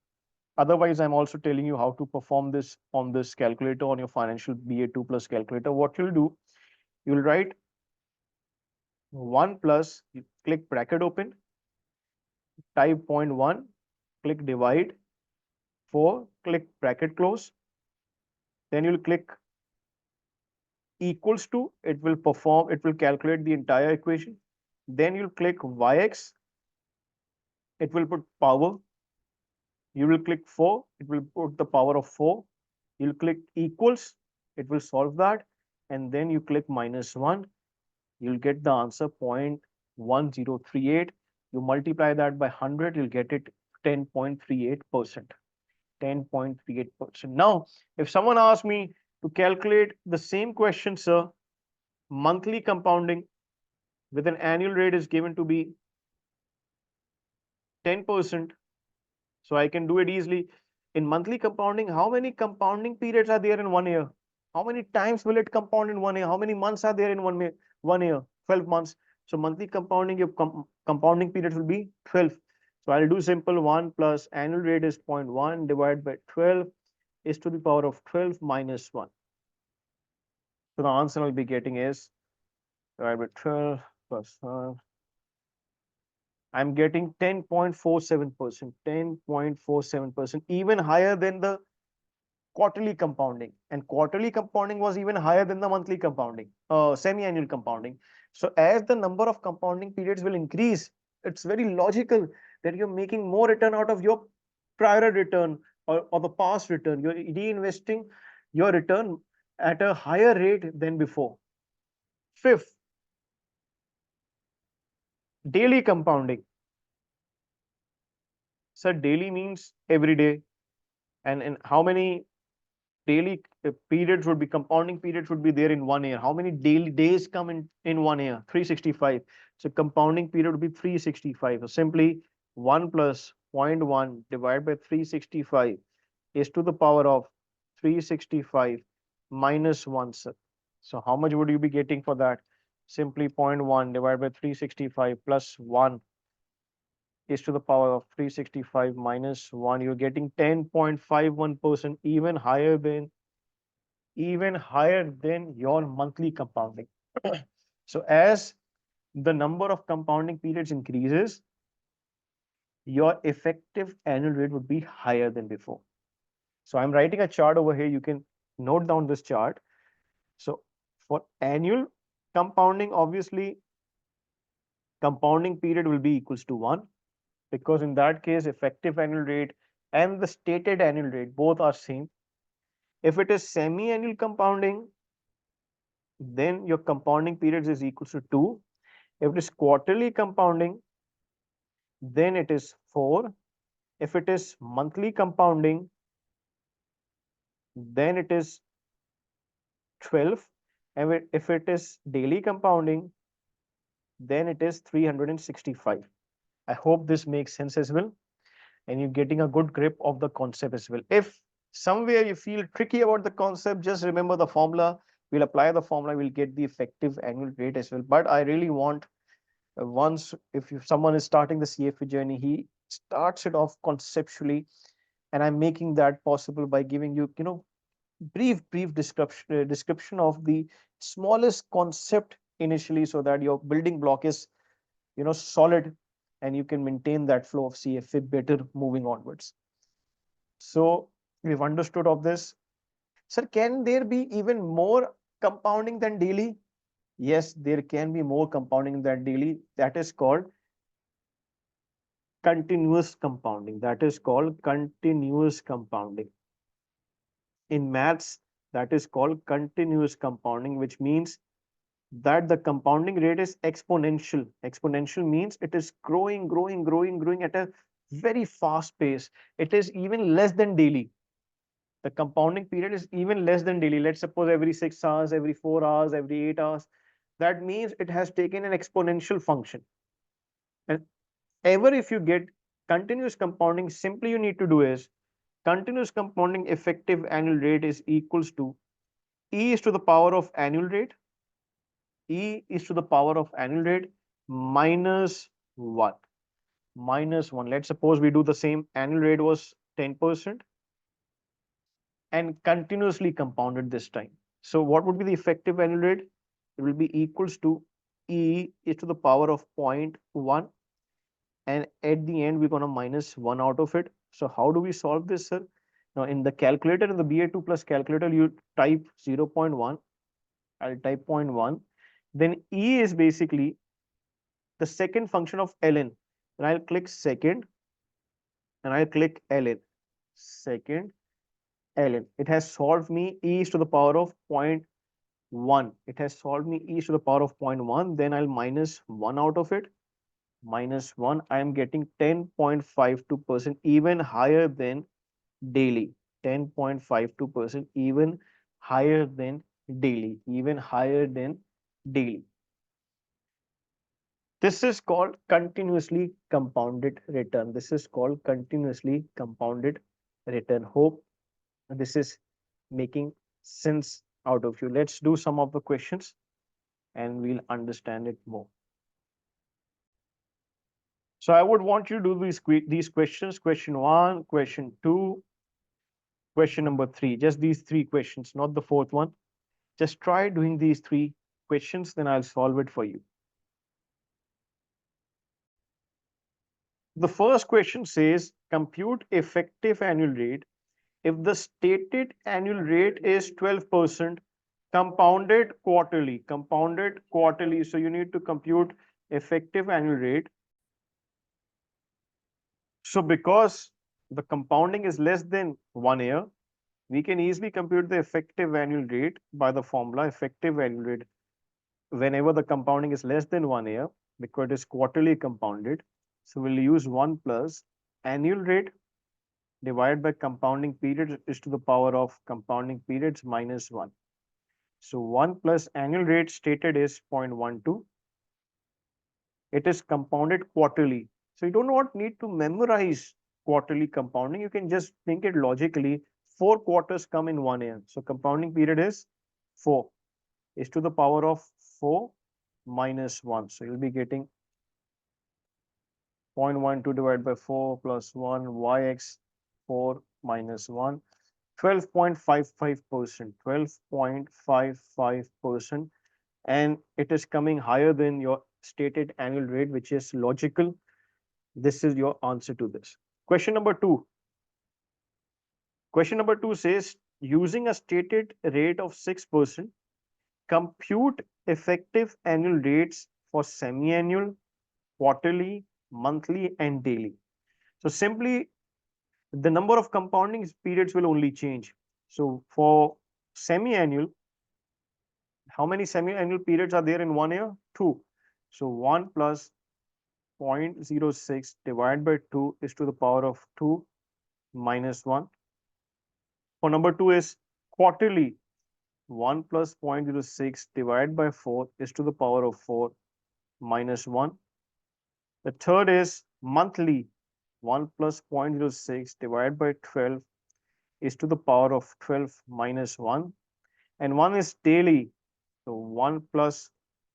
Otherwise, I'm also telling you how to perform this on this calculator on your financial BA2 plus calculator. What you'll do, you'll write 1 plus, you click bracket open, type 0.1, click divide, 4, click bracket close. Then you'll click equals to, it will calculate the entire equation. Then you'll click yx, it will put power. You will click 4, it will put the power of 4. You'll click equals, it will solve that. And then you click minus 1, you'll get the answer 0.1038. You multiply that by 100, you'll get it 10.38%. 10.38%. Now, if someone asks me to calculate the same question, sir, monthly compounding with an annual rate is given to be 10%. So I can do it easily. In monthly compounding, how many compounding periods are there in 1 year? How many times will it compound in 1 year? How many months are there in 1 year? 1 year, 12 months. So monthly compounding, your compounding period will be 12. So I'll do simple 1 plus annual rate is 0.1 divided by 12 is to the power of 12 minus 1. So the answer I'll be getting is divided by 12 plus 1. I'm getting 10.47%, 10.47%, even higher than the quarterly compounding. And quarterly compounding was even higher than the monthly compounding, semi-annual compounding. So as the number of compounding periods will increase, it's very logical that you're making more return out of your prior return or the past return. You're reinvesting your return at a higher rate than before. Fifth, daily compounding. So daily means every day. And how many daily periods would be compounding periods would be there in 1 year? How many daily days come in 1 year? 365. So compounding period would be 365. So simply 1 plus 0.1 divided by 365 is to the power of 365 minus 1, sir. So how much would you be getting for that? Simply 0.1 divided by 365 plus 1 is to the power of 365 minus 1. You're getting 10.51%, even higher than your monthly compounding. So as the number of compounding periods increases, your effective annual rate would be higher than before. So I'm writing a chart over here. You can note down this chart. So for annual compounding, obviously, compounding period will be equals to 1, because in that case, effective annual rate and the stated annual rate both are same. If it is semi-annual compounding, then your compounding periods is equals to 2. If it is quarterly compounding, then it is 4. If it is monthly compounding, then it is 12. And if it is daily compounding, then it is 365. I hope this makes sense as well, and you're getting a good grip of the concept as well. If somewhere you feel tricky about the concept, just remember the formula. We'll apply the formula, we'll get the effective annual rate as well. But I really want, once if someone is starting the CFA journey, he starts it off conceptually, and I'm making that possible by giving you, brief description of the smallest concept initially, so that your building block is, solid, and you can maintain that flow of CFA better moving onwards. So we've understood of this. Sir, can there be even more compounding than daily? Yes, there can be more compounding than daily. That is called continuous compounding. That is called continuous compounding. In maths, That is called continuous compounding, which means that the compounding rate is exponential. Exponential means it is growing, growing, growing, growing at a very fast pace. It is even less than daily. The compounding period is even less than daily. Let's suppose every 6 hours, every 4 hours, every 8 hours. That means it has taken an exponential function. And ever if you get continuous compounding, simply you need to do is continuous compounding effective annual rate is equals to E is to the power of annual rate. E is to the power of annual rate minus 1. Minus 1. Let's suppose we do the same. Annual rate was 10% and continuously compounded this time. So what would be the effective annual rate? It will be equals to E is to the power of 0.1, and at the end we're going to minus 1 out of it. So how do we solve this, sir? Now in the calculator, in the BA2 plus calculator, you type 0.1. I'll type 0.1. Then E is basically the second function of ln. And I'll click second and I'll click ln. Second ln. It has solved me E is to the power of 0.1. It has solved me E is to the power of 0.1. Then I'll minus 1 out of it. Minus 1. I am getting 10.52%, even higher than daily. 10.52%, even higher than daily. Even higher than daily. This is called continuously compounded return. This is called continuously compounded return. Hope this is making sense out of you. Let's do some of the questions and we'll understand it more. So I would want you to do these questions. Question 1, question 2, question number 3. Just these 3 questions, not the 4th one. Just try doing these 3 questions, then I'll solve it for you. The first question says, compute effective annual rate if the stated annual rate is 12% compounded quarterly. Compounded quarterly. So you need to compute effective annual rate. So because the compounding is less than 1 year, we can easily compute the effective annual rate by the formula effective annual rate whenever the compounding is less than 1 year, because it is quarterly compounded. So we'll use 1 plus annual rate divided by compounding period is to the power of compounding periods minus 1. So 1 plus annual rate stated is 0.12. It is compounded quarterly. So you do not need to memorize quarterly compounding. You can just think it logically. 4 quarters come in 1 year. So compounding period is 4 is to the power of 4 minus 1. So you'll be getting 0.12 divided by 4 plus 1 yx 4 minus 1. 12.55%. 12.55%. And it is coming higher than your stated annual rate, which is logical. This is your answer to this. Question number 2. Question number 2 says, using a stated rate of 6%, compute effective annual rates for semi-annual, quarterly, monthly, and daily. So simply, the number of compounding periods will only change. So for semi-annual, how many semi-annual periods are there in 1 year? 2. So 1 plus 0.06 divided by 2 is to the power of 2 minus 1. For number 2 is quarterly. 1 plus 0.06 divided by 4 is to the power of 4 minus 1. The third is monthly. 1 plus 0.06 divided by 12 is to the power of 12 minus 1. And one is daily. So 1 plus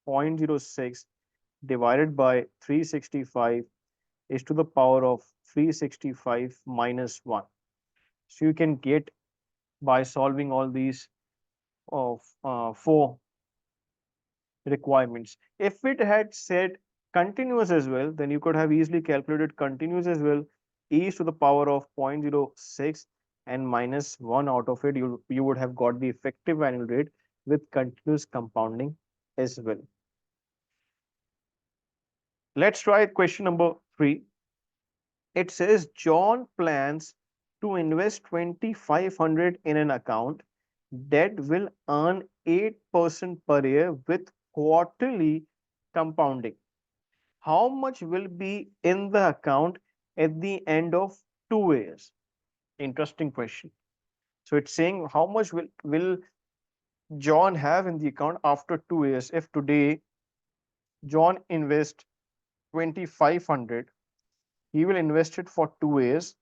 0.06 divided by 365 is to the power of 365 minus 1. So you can get by solving all these of 4 requirements. If it had said continuous as well, then you could have easily calculated continuous as well. E is to the power of 0.06 and minus 1 out of it, you would have got the effective annual rate with continuous compounding as well. Let's try question number 3. It says John plans to invest 2,500 in an account Debt will earn 8% per year with quarterly compounding. How much will be in the account at the end of 2 years? Interesting question. So it's saying how much will John have in the account after 2 years? If today John invests 2500, he will invest it for 2 years.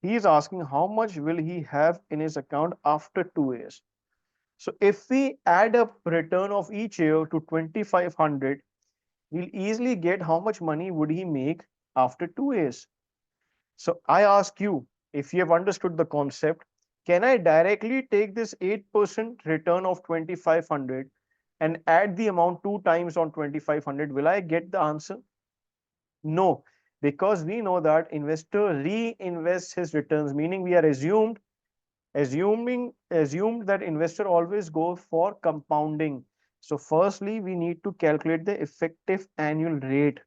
He is asking how much will he have in his account after 2 years. So if we add up return of each year to 2500, we'll easily get how much money would he make after 2 years. So I ask you, if you have understood the concept, can I directly take this 8% return of 2500 and add the amount 2 times on 2500? Will I get the answer? No, because we know that investor reinvests his returns, meaning we are assumed that investor always go for compounding. So firstly, we need to calculate the effective annual rate.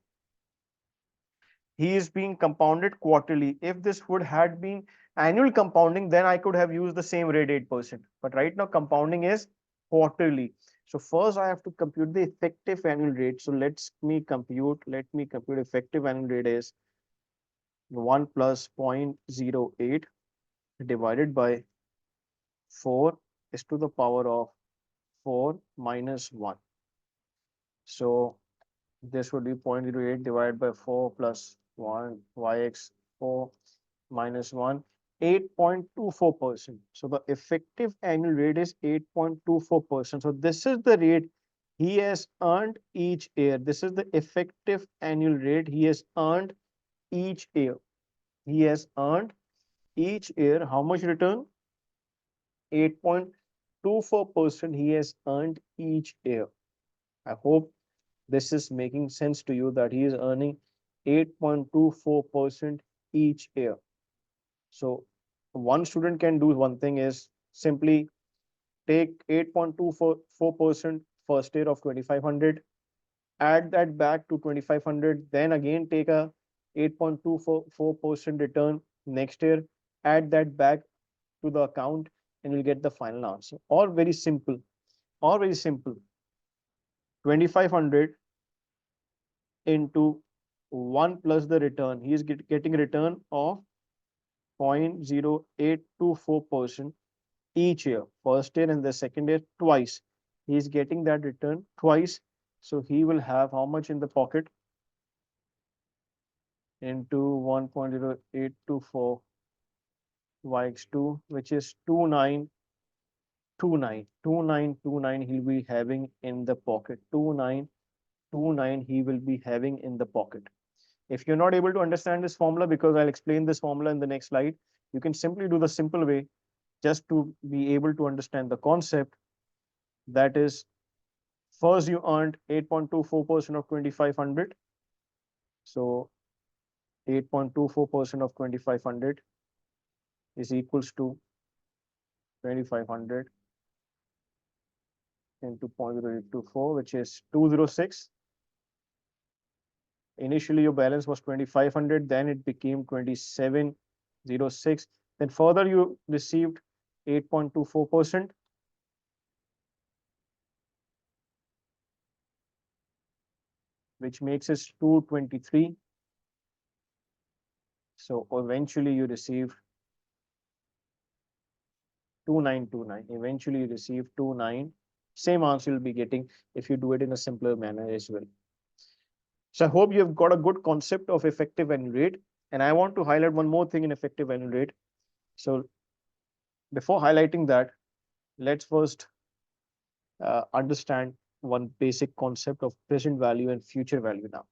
He is being compounded quarterly. If this would had been annual compounding, then I could have used the same rate 8%. But right now compounding is quarterly. So first I have to compute the effective annual rate. So let me compute effective annual rate is 1 plus 0.08 divided by 4 is to the power of 4 minus 1. So this would be 0.08 divided by 4 plus 1 yx 4 minus 1, 8.24%. So the effective annual rate is 8.24%. So this is the rate he has earned each year. This is the effective annual rate he has earned each year. He has earned each year how much return? 8.24% he has earned each year. I hope this is making sense to you that he is earning 8.24% each year. So one student can do one thing is simply take 8.24% first year of 2500, add that back to 2500, then again take a 8.24% return next year, add that back to the account, and you'll get the final answer. Or very simple, 2500 into 1 plus the return. He is getting a return of 0.0824% each year, first year and the second year twice. He is getting that return twice. So he will have how much in the pocket? Into 1.0824 yx2, which is 2929 he'll be having in the pocket. 2929 he will be having in the pocket. If you're not able to understand this formula, because I'll explain this formula in the next slide, you can simply do the simple way just to be able to understand the concept. That is, first you earned 8.24% of 2500. So 8.24% of 2500 is equals to 2500 into 0.0824, which is 206. Initially your balance was 2500, then it became 2706. Then further you received 8.24%, which makes it 223. So eventually you receive 2929. Eventually you receive 29. Same answer you'll be getting if you do it in a simpler manner as well. So I hope you have got a good concept of effective annual rate. And I want to highlight one more thing in effective annual rate. So before highlighting that, let's first understand one basic concept of present value and future value now.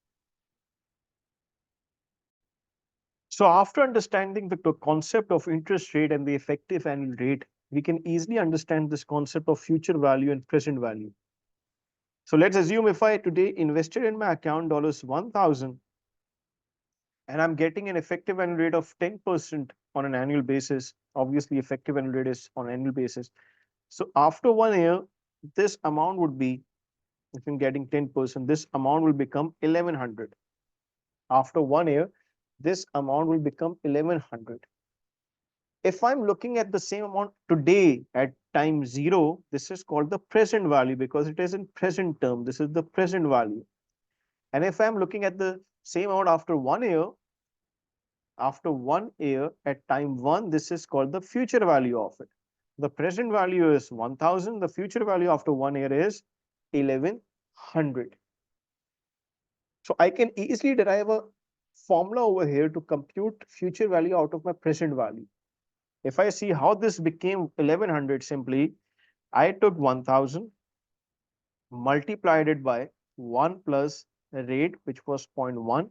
So after understanding the concept of interest rate and the effective annual rate, we can easily understand this concept of future value and present value. So let's assume if I today invested in my account $1,000 and I'm getting an effective annual rate of 10% on an annual basis. Obviously, effective annual rate is on an annual basis. So after 1 year, this amount would be, if I'm getting 10%, this amount will become 1100. After 1 year, this amount will become 1100. If I'm looking at the same amount today at time 0, this is called the present value because it is in present term. This is the present value. And if I'm looking at the same amount after 1 year at time 1, this is called the future value of it. The present value is 1000. The future value after 1 year is 1100. So I can easily derive a formula over here to compute future value out of my present value. If I see how this became 1100, simply I took 1000, multiplied it by 1 plus rate, which was zero point 0.1.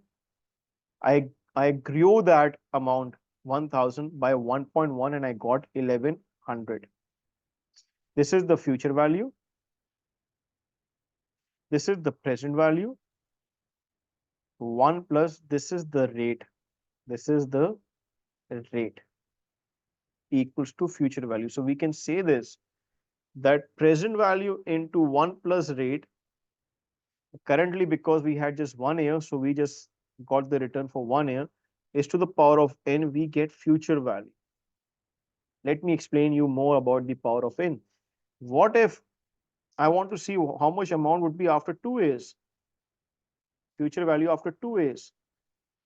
I grew that amount 1000 by 1.1 and I got 1100. This is the future value. This is the present value. 1 plus this is the rate. This is the rate equals to future value. So we can say this, that present value into 1 plus rate, currently because we had just 1 year, so we just got the return for 1 year, is to the power of n, we get future value. Let me explain you more about the power of n. What if I want to see how much amount would be after 2 years? Future value after 2 years.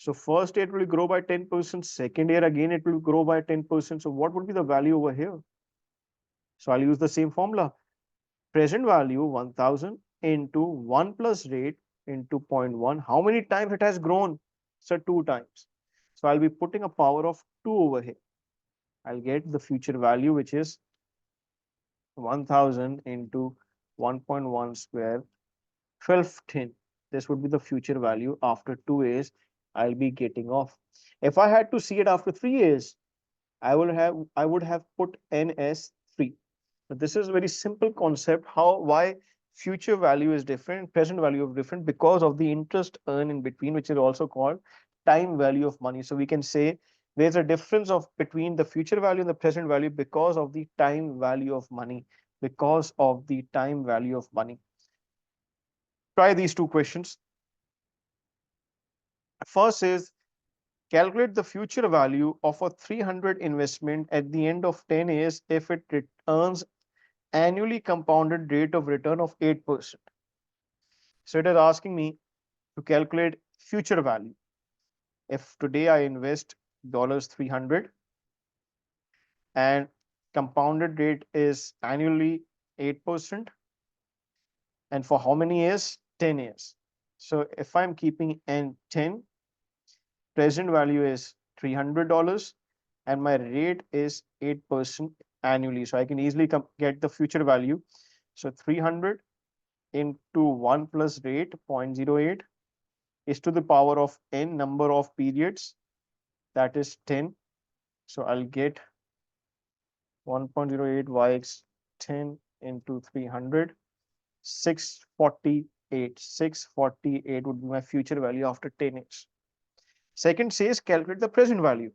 So first year it will grow by 10%, second year again it will grow by 10%. So what would be the value over here? So I'll use the same formula. Present value 1000 into 1 plus rate into 0 0.1. How many times it has grown? So 2 times. So I'll be putting a power of 2 over here. I'll get the future value, which is 1000 into 1.1 square, 1210. This would be the future value after 2 years I'll be getting off. If I had to see it after 3 years, I would have put n as 3. But this is a very simple concept, why future value is different, present value is different, because of the interest earned in between, which is also called time value of money. So we can say there's a difference of between the future value and the present value because of the time value of money, because of the time value of money. Try these two questions. First is, calculate the future value of a 300 investment at the end of 10 years if it earns annually compounded rate of return of 8%. So it is asking me to calculate future value. If today I invest $300 and compounded rate is annually 8%, and for how many years? 10 years. So if I'm keeping n 10, present value is $300 and my rate is 8% annually. So I can easily get the future value. So 300 into 1 plus rate 0.08 is to the power of n number of periods, that is 10. So I'll get 1.08 y 10 into 300, 648. 648 would be my future value after 10 years. Second says calculate the present value.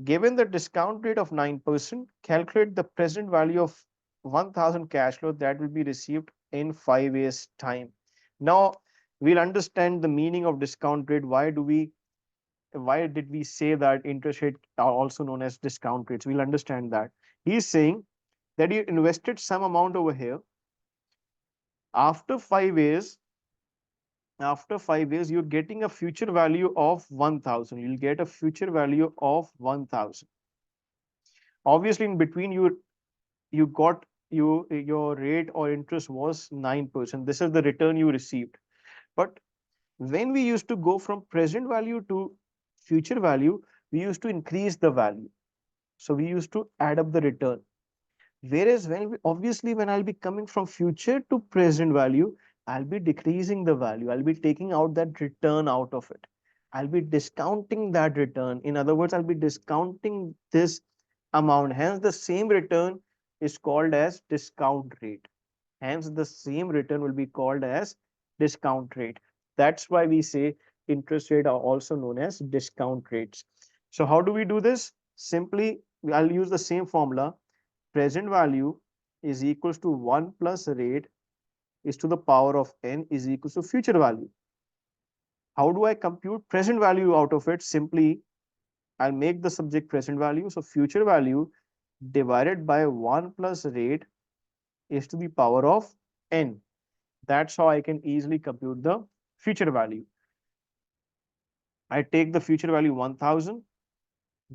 Given the discount rate of 9%, calculate the present value of 1000 cash flow that will be received in 5 years time. Now we'll understand the meaning of discount rate. Why did we say that interest rate are also known as discount rates? We'll understand that. He's saying that you invested some amount over here. After 5 years, you're getting a future value of 1000. You'll get a future value of 1000. Obviously, in between you got your rate or interest was 9%. This is the return you received. But when we used to go from present value to future value, we used to increase the value. So we used to add up the return. Whereas obviously when I'll be coming from future to present value, I'll be decreasing the value. I'll be taking out that return out of it. I'll be discounting that return. In other words, I'll be discounting this amount. Hence, the same return is called as discount rate. Hence, the same return will be called as discount rate. That's why we say interest rate are also known as discount rates. So how do we do this? Simply, I'll use the same formula. Present value is equals to 1 plus rate is to the power of n is equals to future value. How do I compute present value out of it? Simply, I'll make the subject present value. So future value divided by 1 plus rate is to the power of n. That's how I can easily compute the future value. I take the future value 1000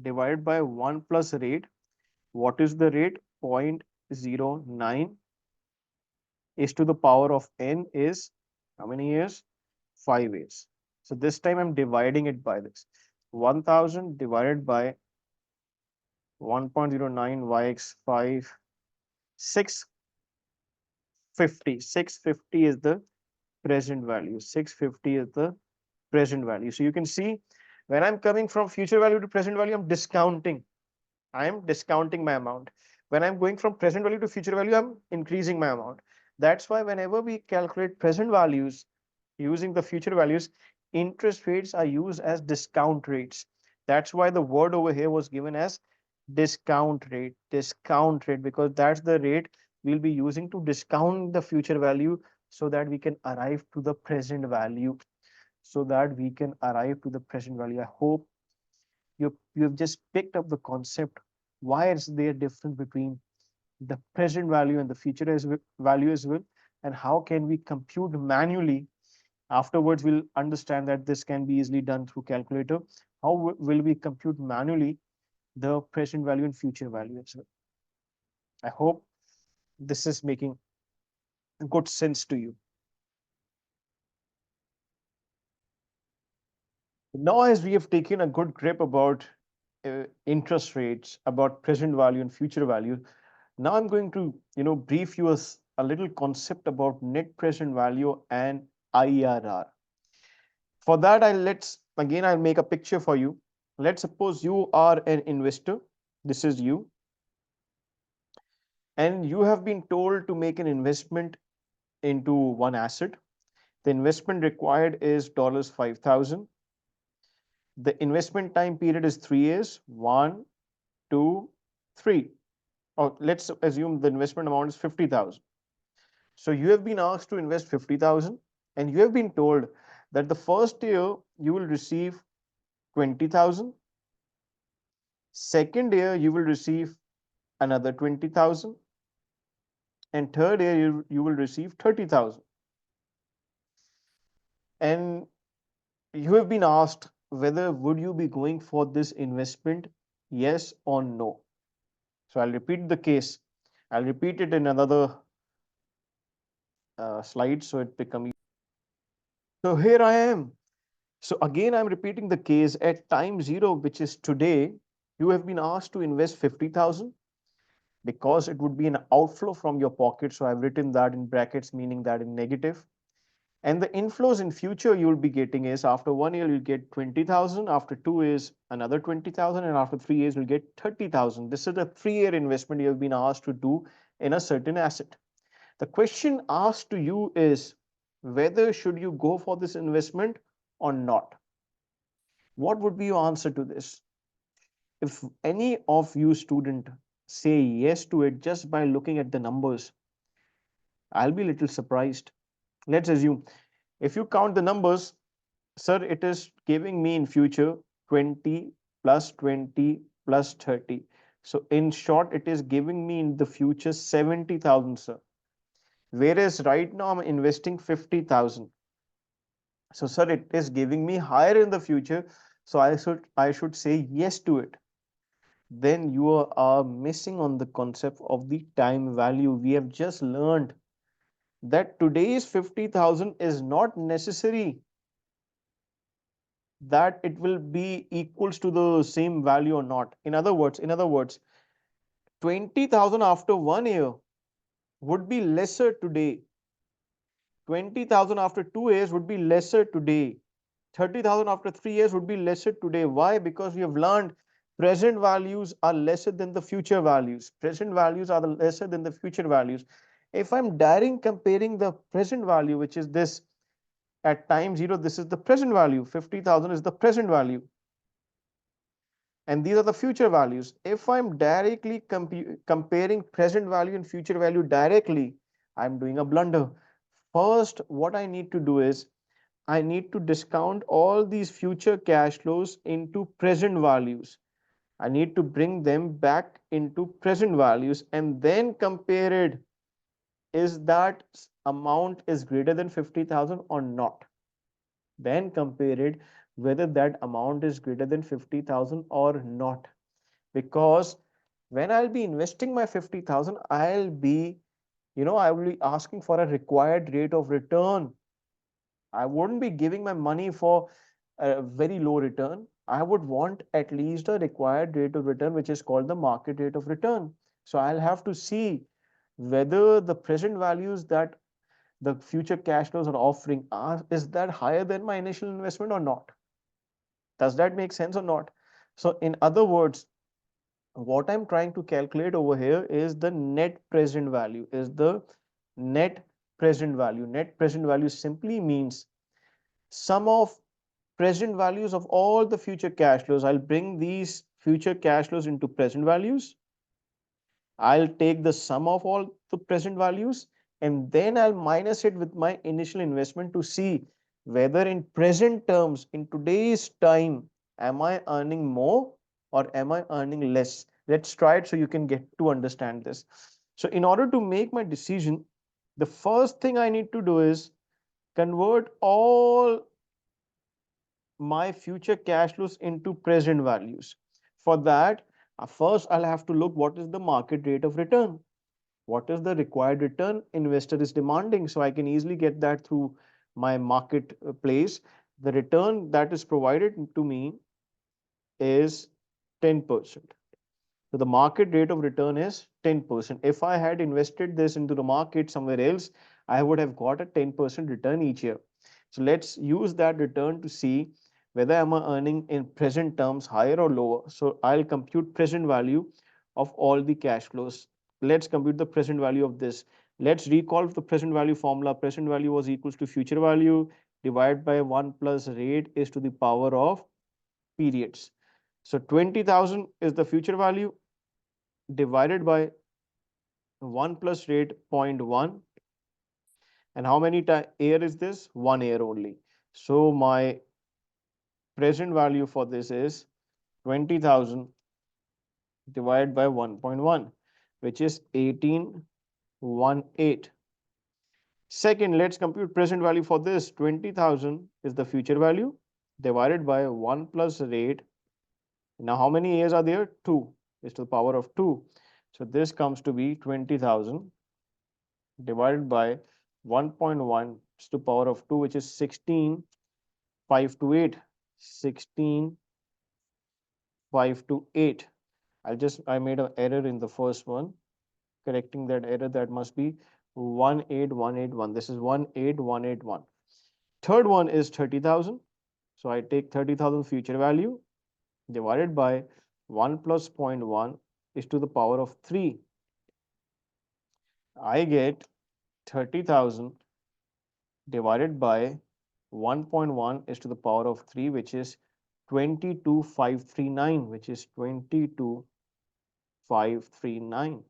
divided by 1 plus rate. What is the rate? 0.09 is to the power of n is how many years? 5 years. So this time I'm dividing it by this. 1000 divided by 1.09 yx 5, 650. 650 is the present value. 650 is the present value. So you can see when I'm coming from future value to present value, I'm discounting. I'm discounting my amount. When I'm going from present value to future value, I'm increasing my amount. That's why whenever we calculate present values using the future values, interest rates are used as discount rates. That's why the word over here was given as discount rate, because that's the rate we'll be using to discount the future value so that we can arrive to the present value. So that we can arrive to the present value. I hope you've just picked up the concept. Why is there difference between the present value and the future value as well? And how can we compute manually? Afterwards, we'll understand that this can be easily done through calculator. How will we compute manually the present value and future value as well? I hope this is making good sense to you. Now, as we have taken a good grip about interest rates, about present value and future value, now I'm going to brief you a little concept about net present value and IRR. For that, I'll make a picture for you. Let's suppose you are an investor. This is you, and you have been told to make an investment into one asset. The investment required is $5,000. The investment time period is 3 years. 1, 2, 3. Or let's assume the investment amount is 50,000. So you have been asked to invest 50,000 and you have been told that the first year you will receive 20,000. Second year you will receive another 20,000. And third year you will receive 30,000. And you have been asked whether would you be going for this investment, yes or no. So I'll repeat the case. I'll repeat it in another slide so it becomes. So here I am. So again, I'm repeating the case at time zero, which is today. You have been asked to invest 50,000 because it would be an outflow from your pocket. So I've written that in brackets, meaning that in negative. And the inflows in future you'll be getting is after 1 year, you'll get 20,000. After 2 years, another 20,000. And after 3 years, you'll get 30,000. This is a 3-year investment you have been asked to do in a certain asset. The question asked to you is whether should you go for this investment or not? What would be your answer to this? If any of you student say yes to it just by looking at the numbers, I'll be a little surprised. Let's assume if you count the numbers, sir, it is giving me in future 20 plus 20 plus 30. So in short, it is giving me in the future 70,000, sir. Whereas right now I'm investing 50,000. So sir, it is giving me higher in the future. So I should say yes to it. Then you are missing on the concept of the time value. We have just learned that today's 50,000 is not necessary that it will be equals to the same value or not. In other words, 20,000 after 1 year would be lesser today. 20,000 after 2 years would be lesser today. 30,000 after 3 years would be lesser today. Why? Because we have learned present values are lesser than the future values. Present values are lesser than the future values. If I'm directly comparing the present value, which is this at time zero, this is the present value. 50,000 is the present value. And these are the future values. If I'm directly comparing present value and future value directly, I'm doing a blunder. First, what I need to do is I need to discount all these future cash flows into present values. I need to bring them back into present values and then compare it. Is that amount is greater than 50,000 or not? Then compare it whether that amount is greater than 50,000 or not. Because when I'll be investing my 50,000, I will be asking for a required rate of return. I wouldn't be giving my money for a very low return. I would want at least a required rate of return, which is called the market rate of return. So I'll have to see whether the present values that the future cash flows are offering is that higher than my initial investment or not. Does that make sense or not? So in other words, what I'm trying to calculate over here is the net present value, is the net present value. Net present value simply means sum of present values of all the future cash flows. I'll bring these future cash flows into present values. I'll take the sum of all the present values and then I'll minus it with my initial investment to see whether in present terms, in today's time, am I earning more or am I earning less? Let's try it so you can get to understand this. So in order to make my decision, the first thing I need to do is convert all my future cash flows into present values. For that, first I'll have to look what is the market rate of return. What is the required return investor is demanding? So I can easily get that through my marketplace. The return that is provided to me is 10%. So the market rate of return is 10%. If I had invested this into the market somewhere else, I would have got a 10% return each year. So let's use that return to see whether am I earning in present terms higher or lower. So I'll compute present value of all the cash flows. Let's compute the present value of this. Let's recall the present value formula. Present value was equals to future value divided by 1 plus rate is to the power of periods. So 20,000 is the future value divided by 1 plus rate 0.1. And how many year is this? 1 year only. So my present value for this is 20,000 divided by 1.1, which is 1818. Second, let's compute present value for this. 20,000 is the future value divided by 1 plus rate. Now, how many years are there? 2 is to the power of 2. So this comes to be 20,000 divided by 1.1 to the power of 2, which is 16,528. 16,528. I made an error in the first one. Correcting that error, that must be 18181. This is 18181. Third one is 30,000. So I take 30,000 future value divided by 1 plus 0.1 is to the power of 3. I get 30,000 divided by 1.1 is to the power of 3, which is 22,539, which is 22,539.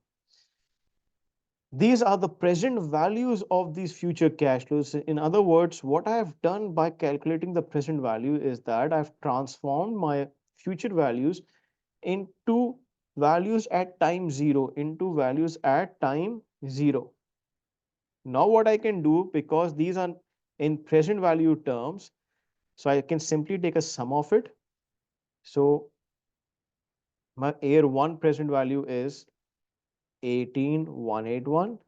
These are the present values of these future cash flows. In other words, what I have done by calculating the present value is that I've transformed my future values into values at time zero, into values at time zero. Now what I can do, because these are in present value terms, so I can simply take a sum of it. So my year 1 present value is 18,181.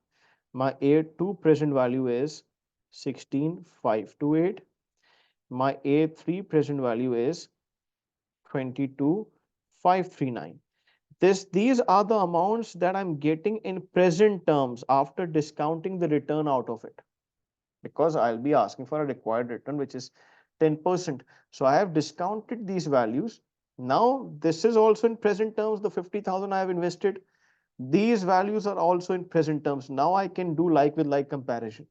My A2 present value is 16,528. My A3 present value is 22,539. These are the amounts that I'm getting in present terms after discounting the return out of it. Because I'll be asking for a required return, which is 10%. So I have discounted these values. Now this is also in present terms, the 50,000 I have invested. These values are also in present terms. Now I can do like with like comparison,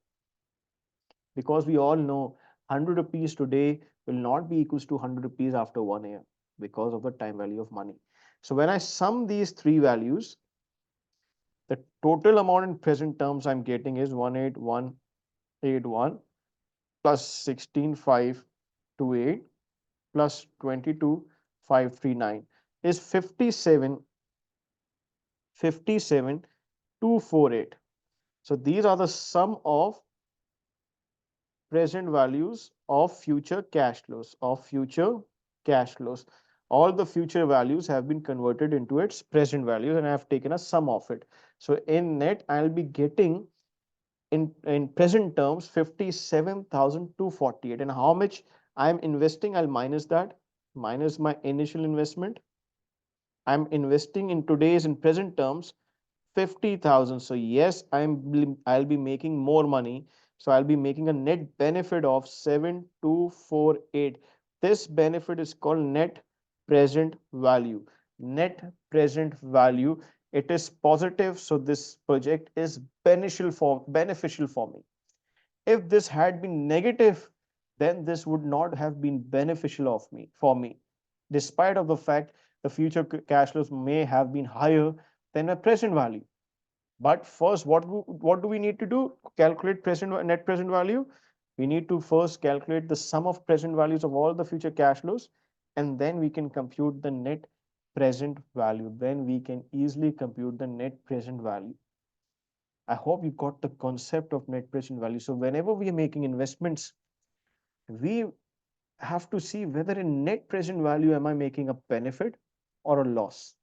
because we all know 100 rupees today will not be equals to 100 rupees after 1 year because of the time value of money. So when I sum these three values, the total amount in present terms I'm getting is 18181 plus 16,528 plus 22,539 is 57,248. So these are the sum of present values of future cash flows, all the future values have been converted into its present values, and I have taken a sum of it. So in net I'll be getting in present terms 57,248. And how much I'm investing, I'll minus that, minus my initial investment. I'm investing in today's in present terms 50,000. So yes, I'll be making more money. So I'll be making a net benefit of 7,248. This benefit is called net present value. Net present value. It is positive, so this project is beneficial for me. If this had been negative, then this would not have been beneficial of me for me, despite of the fact the future cash flows may have been higher than my present value. But first, what do we need to do? Calculate net present value. We need to first calculate the sum of present values of all the future cash flows, and then we can compute the net present value. Then we can easily compute the net present value. I hope you got the concept of net present value. So whenever we are making investments, we have to see whether in net present value am I making a benefit or a loss.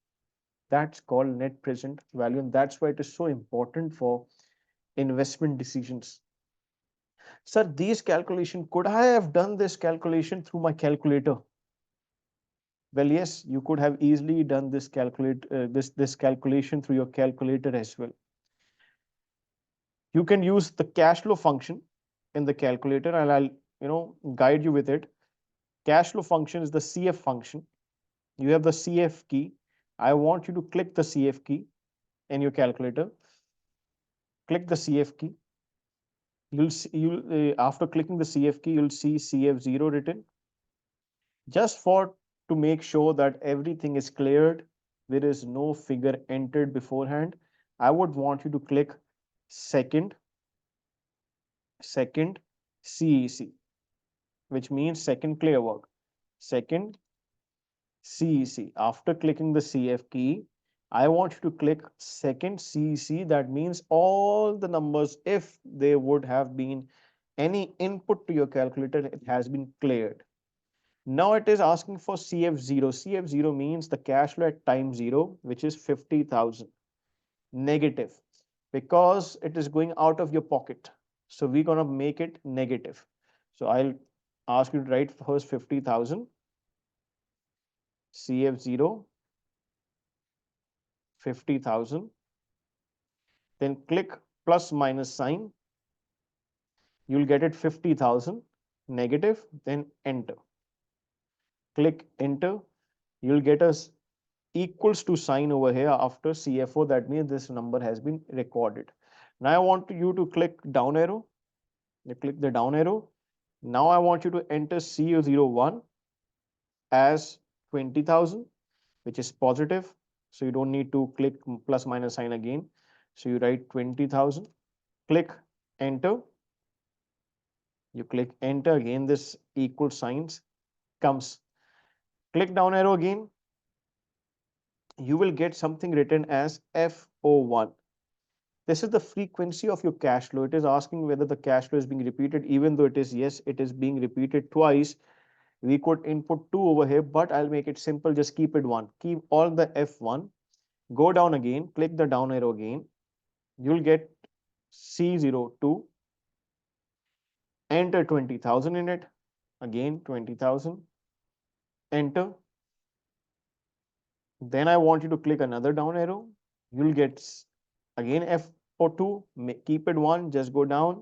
That's called net present value, and that's why it is so important for investment decisions. Sir, these calculation, could I have done this calculation through my calculator? Well, yes, you could have easily done this calculation through your calculator as well. You can use the cash flow function in the calculator, and I'll guide you with it. Cash flow function is the CF function. You have the CF key. I want you to click the CF key in your calculator. Click the CF key. You'll after clicking the CF key, you'll see CF0 written. Just for to make sure that everything is cleared, there is no figure entered beforehand. I would want you to click second second CEC, which means second clear work. Second CEC. After clicking the CF key, I want you to click second CEC. That means all the numbers, if there would have been any input to your calculator, it has been cleared. Now it is asking for CF0. CF0 means the cash flow at time zero, which is 50,000 negative, because it is going out of your pocket. So we're going to make it negative. So I'll ask you to write first 50,000 CF0 50,000, then click plus minus sign. You'll get it 50,000 negative, then enter. Click enter. You'll get us equals to sign over here after CFO. That means this number has been recorded. Now I want you to click down arrow. You click the down arrow. Now I want you to enter CO01 as 20,000, which is positive. So you don't need to click plus minus sign again. So you write 20,000. Click enter. You click enter again. This equal signs comes. Click down arrow again. You will get something written as FO1. This is the frequency of your cash flow. It is asking whether the cash flow is being repeated, even though it is yes, it is being repeated twice. We could input 2 over here, but I'll make it simple. Just keep it 1. Keep all the F1. Go down again. Click the down arrow again. You'll get C02. Enter 20,000 in it. Again 20,000. Enter. Then I want you to click another down arrow. You'll get again F02. Keep it 1. Just go down.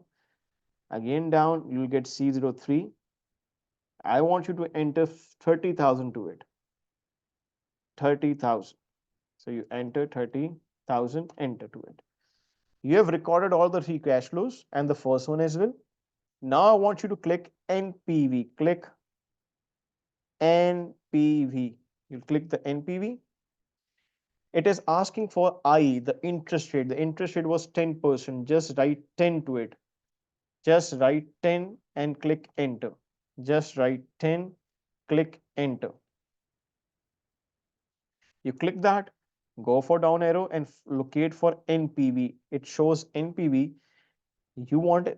Again down. You'll get C03. I want you to enter 30,000 to it. 30,000. So you enter 30,000, enter to it. You have recorded all the 3 cash flows and the first one as well. Now I want you to click NPV. Click NPV. You click the NPV. It is asking for I, the interest rate. The interest rate was 10%. Just write 10 to it. Just write 10 and click enter. Just write 10, click enter. You click that, go for down arrow and locate for NPV. It shows NPV. You want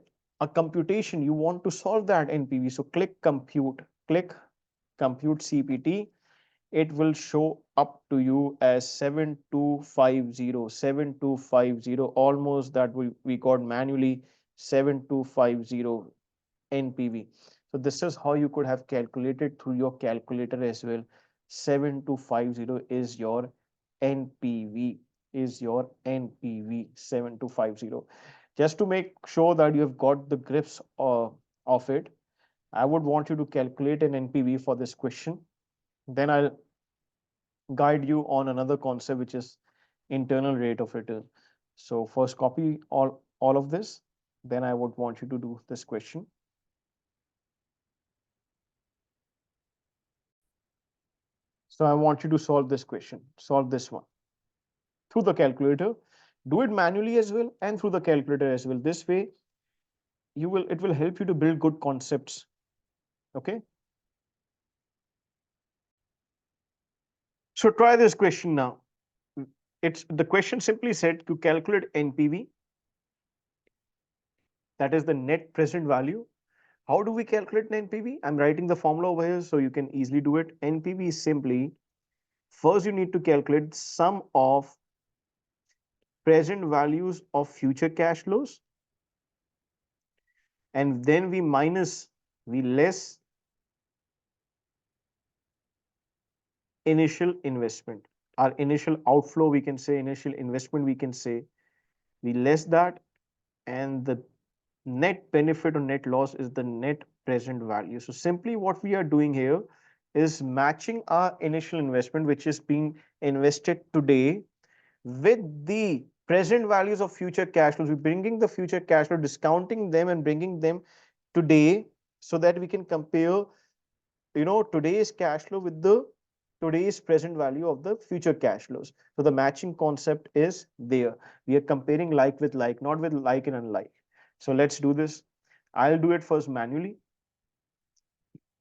a computation, you want to solve that NPV. So click compute, click compute CPT. It will show up to you as 7250, almost that we got manually 7250 NPV. So this is how you could have calculated through your calculator as well. 7250 is your NPV, is your NPV 7250. Just to make sure that you have got the grips of it, I would want you to calculate an NPV for this question. Then I'll guide you on another concept, which is internal rate of return. So first copy all of this. Then I would want you to do this question. So I want you to solve this question, solve this one through the calculator. Do it manually as well and through the calculator as well. This way, it will help you to build good concepts. Okay. So try this question now. It's the question simply said to calculate NPV, that is the net present value. How do we calculate an NPV? I'm writing the formula over here so you can easily do it. NPV is simply, first you need to calculate sum of present values of future cash flows, and then we less initial investment. Our initial outflow, we can say, initial investment, we can say, we less that, and the net benefit or net loss is the net present value. So simply what we are doing here is matching our initial investment, which is being invested today, with the present values of future cash flows. We're bringing the future cash flow, discounting them and bringing them today so that we can compare, today's cash flow with the today's present value of the future cash flows. So the matching concept is there. We are comparing like with like, not with like and unlike. So let's do this. I'll do it first manually.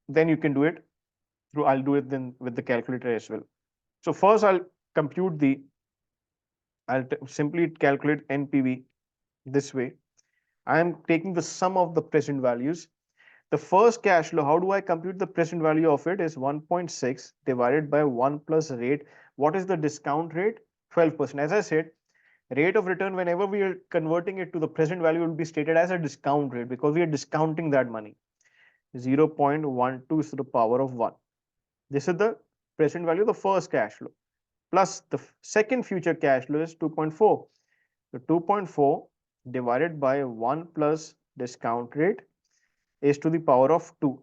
Then you can do it through, I'll do it then with the calculator as well. So first compute the, I'll simply calculate NPV this way. I am taking the sum of the present values. The first cash flow, how do I compute the present value of it, is 1.6 divided by 1 plus rate. What is the discount rate? 12%. As I said, rate of return, whenever we are converting it to the present value, will be stated as a discount rate because we are discounting that money. 0.12 is to the power of 1. This is the present value of the first cash flow. Plus the second future cash flow is 2.4. So 2.4 divided by 1 plus discount rate is to the power of 2.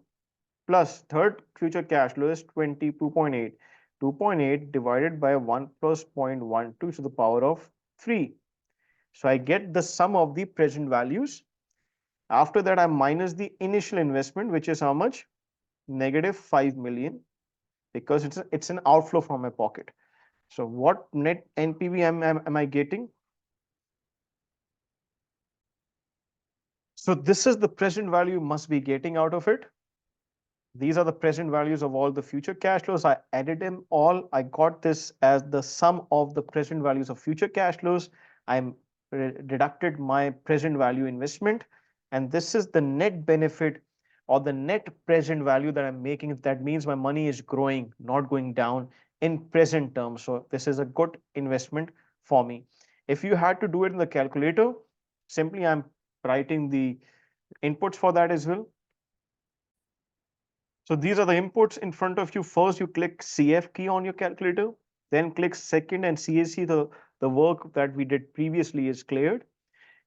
Plus third future cash flow is 22.8. 2.8 divided by 1 plus 0.12 is to the power of 3. So I get the sum of the present values. After that, I minus the initial investment, which is how much? Negative 5 million, because it's an outflow from my pocket. So what net NPV am I getting? So this is the present value you must be getting out of it. These are the present values of all the future cash flows. I added them all. I got this as the sum of the present values of future cash flows. I'm deducted my present value investment. And this is the net benefit or the net present value that I'm making. That means my money is growing, not going down in present terms. So this is a good investment for me. If you had to do it in the calculator, simply I'm writing the inputs for that as well. So these are the inputs in front of you. First, you click CF key on your calculator, then click second and CAC, the work that we did previously is cleared.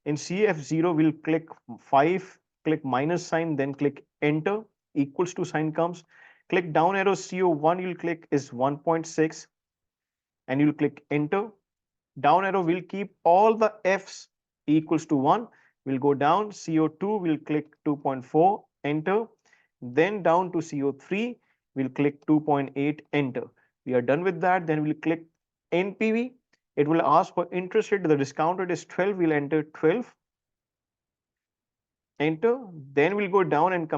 In CF0, we'll click 5, click minus sign, then click enter, equals to sign comes. Click down arrow CO1, you'll click is 1.6 and you'll click enter. Down arrow will keep all the F's equals to 1. We'll go down, CO2, we'll click 2.4, enter. Then down to CO3, we'll click 2.8, enter. We are done with that. Then we'll click NPV. It will ask for interest rate. The discount rate is 12. We'll enter 12. enter. Then we'll go down and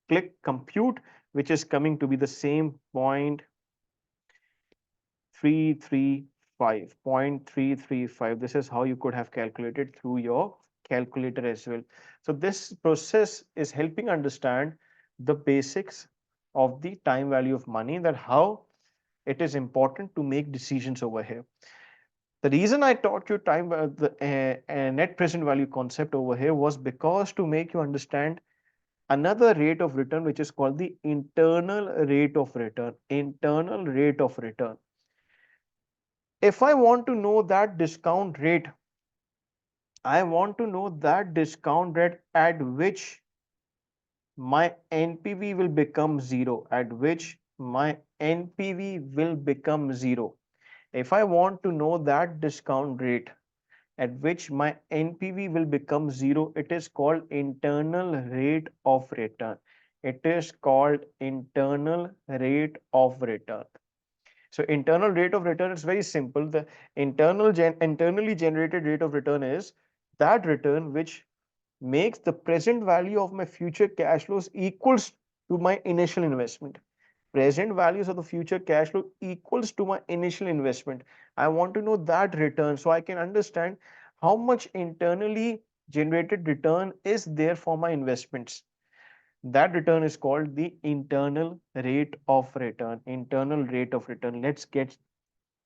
click compute, which is coming to be the same 0.335. This is how you could have calculated through your calculator as well. So this process is helping understand the basics of the time value of money, that how it is important to make decisions over here. The reason I taught you the net present value concept over here was because to make you understand another rate of return, which is called the internal rate of return. Internal rate of return. If I want to know that discount rate, I want to know that discount rate at which my NPV will become zero, at which my NPV will become zero. If I want to know that discount rate at which my NPV will become zero, it is called internal rate of return. It is called internal rate of return. So internal rate of return is very simple. The internally generated rate of return is that return which makes the present value of my future cash flows equals to my initial investment. Present values of the future cash flow equals to my initial investment. I want to know that return so I can understand how much internally generated return is there for my investments. That return is called the internal rate of return. Internal rate of return. Let's get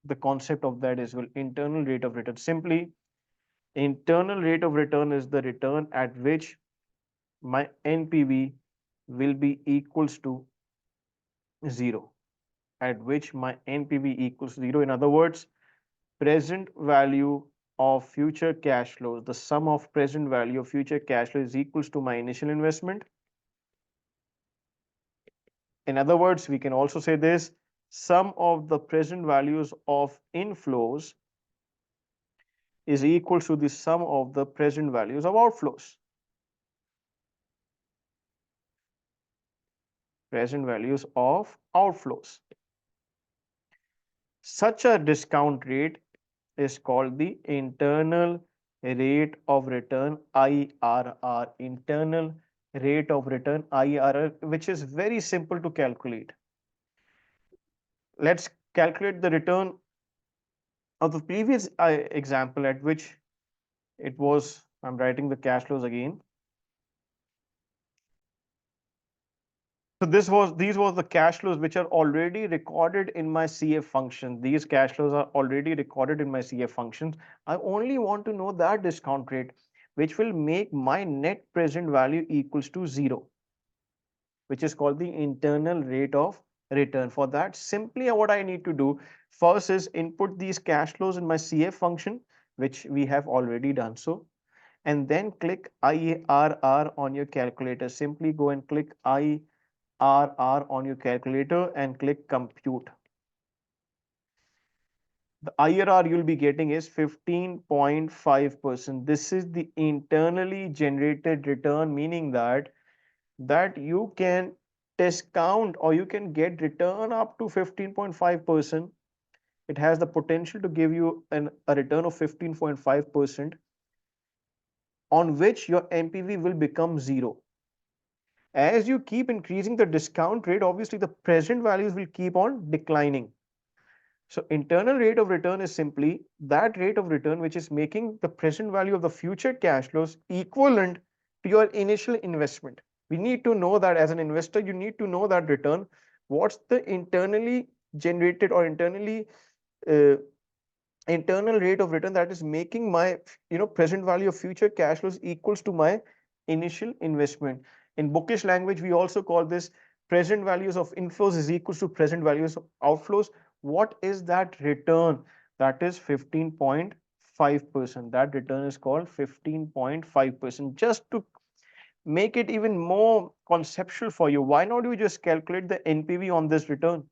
the concept of that as well. Internal rate of return. Simply, internal rate of return is the return at which my NPV will be equals to zero. At which my NPV equals zero. In other words, present value of future cash flows, the sum of present value of future cash flow is equals to my initial investment. In other words, we can also say this: sum of the present values of inflows is equal to the sum of the present values of outflows. Present values of outflows. Such a discount rate is called the internal rate of return, IRR. Internal rate of return, IRR, which is very simple to calculate. Let's calculate the return of the previous example at which it was, I'm writing the cash flows again. So these was the cash flows which are already recorded in my CF function. These cash flows are already recorded in my CF functions. I only want to know that discount rate, which will make my net present value equals to zero, which is called the internal rate of return. For that, simply what I need to do first is input these cash flows in my CF function, which we have already done so, and then click IRR on your calculator. Simply go and click IRR on your calculator and click compute. The IRR you'll be getting is 15.5%. This is the internally generated return, meaning that you can discount or you can get return up to 15.5%. It has the potential to give you a return of 15.5% on which your NPV will become zero. As you keep increasing the discount rate, obviously the present values will keep on declining. So internal rate of return is simply that rate of return which is making the present value of the future cash flows equivalent to your initial investment. We need to know that as an investor, you need to know that return. What's the internally generated or uh, internal rate of return that is making my present value of future cash flows equals to my initial investment. In bookish language, we also call this present values of inflows is equals to present values of outflows. What is that return? That is 15.5%. That return is called 15.5%. Just to make it even more conceptual for you, why not you just calculate the NPV on this return?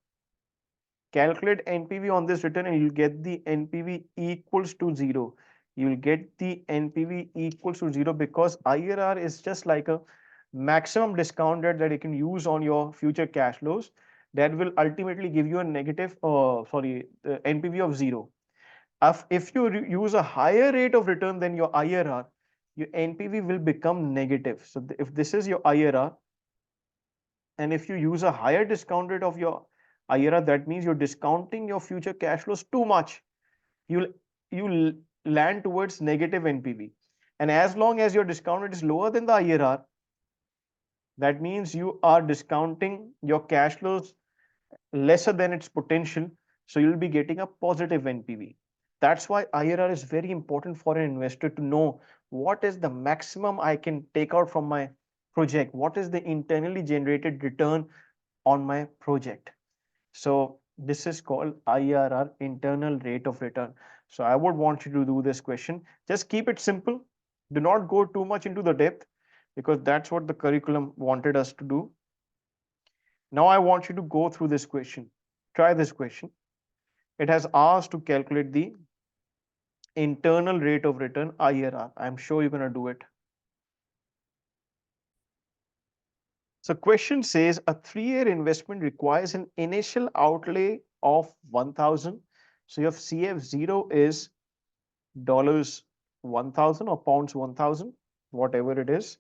Calculate NPV on this return and you'll get the NPV equals to zero. You'll get the NPV equals to zero because IRR is just like a maximum discount rate that you can use on your future cash flows that will ultimately give you a negative, NPV of zero. If you use a higher rate of return than your IRR, your NPV will become negative. So if this is your IRR, and if you use a higher discount rate of your IRR, that means you're discounting your future cash flows too much. You'll you'll land towards negative NPV. And as long as your discount rate is lower than the IRR, that means you are discounting your cash flows lesser than its potential. So you'll be getting a positive NPV. That's why IRR is very important for an investor to know what is the maximum I can take out from my project, what is the internally generated return on my project. So this is called IRR, internal rate of return. So I would want you to do this question. Just keep it simple. Do not go too much into the depth because that's what the curriculum wanted us to do. Now I want you to go through this question. Try this question. It has asked to calculate the internal rate of return IRR. I'm sure you're going to do it. So question says a 3-year investment requires an initial outlay of 1000. So your CF0 is dollars 1000 or pounds 1000, whatever it is.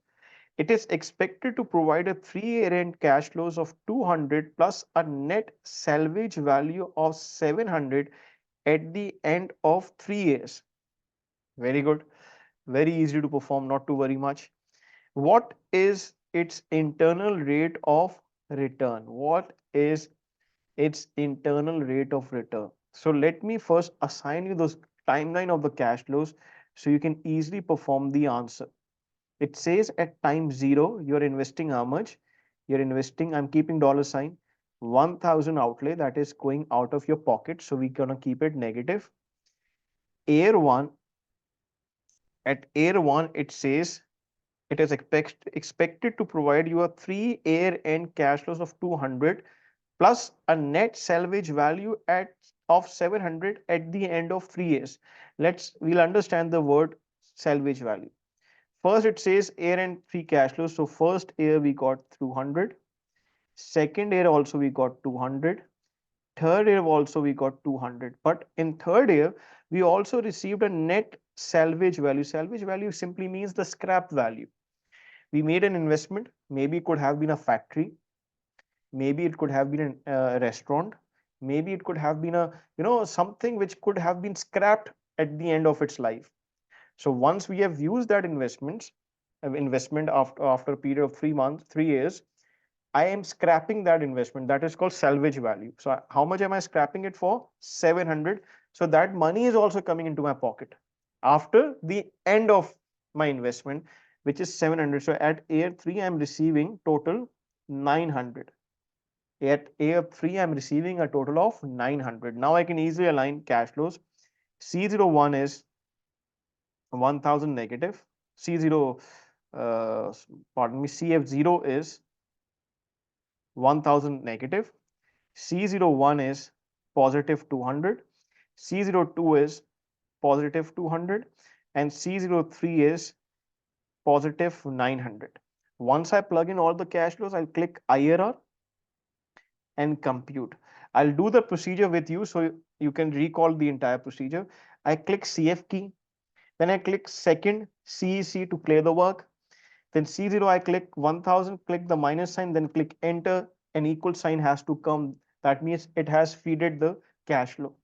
It is expected to provide a 3-year end cash flows of 200 plus a net salvage value of 700 at the end of 3 years. Very good. Very easy to perform, not to worry much. What is its internal rate of return? What is its internal rate of return? So let me first assign you the timeline of the cash flows so you can easily perform the answer. It says at time 0, you're investing how much? You're investing, I'm keeping dollar sign, 1000 outlay that is going out of your pocket. So we're going to keep it negative. Year 1, at year 1, it says it is expected to provide you a 3-year end cash flows of 200 plus a net salvage value at of 700 at the end of 3 years. We'll understand the word salvage value. First, it says year end free cash flow. So first year we got 200. Second year also we got 200. Third year also we got 200. But in third year, we also received a net salvage value. Salvage value simply means the scrap value. We made an investment. Maybe it could have been a factory. Maybe it could have been a restaurant. Maybe it could have been a, something which could have been scrapped at the end of its life. So once we have used that investment after a period of 3 months, 3 years, I am scrapping that investment. That is called salvage value. So how much am I scrapping it for? 700. So that money is also coming into my pocket after the end of my investment, which is 700. So at year 3, I'm receiving total 900. At year 3, I'm receiving a total of 900. Now I can easily align cash flows. C01 is 1000 negative. C0, pardon me, CF0 is 1000 negative. C01 is positive 200. C02 is positive 200. And C03 is positive 900. Once I plug in all the cash flows, I'll click IRR and compute. I'll do the procedure with you so you can recall the entire procedure. I click CF key, then I click second CEC to clear the work. Then C0, I click 1000, click the minus sign, then click enter. An equal sign has to come. That means it has feeded the cash flow.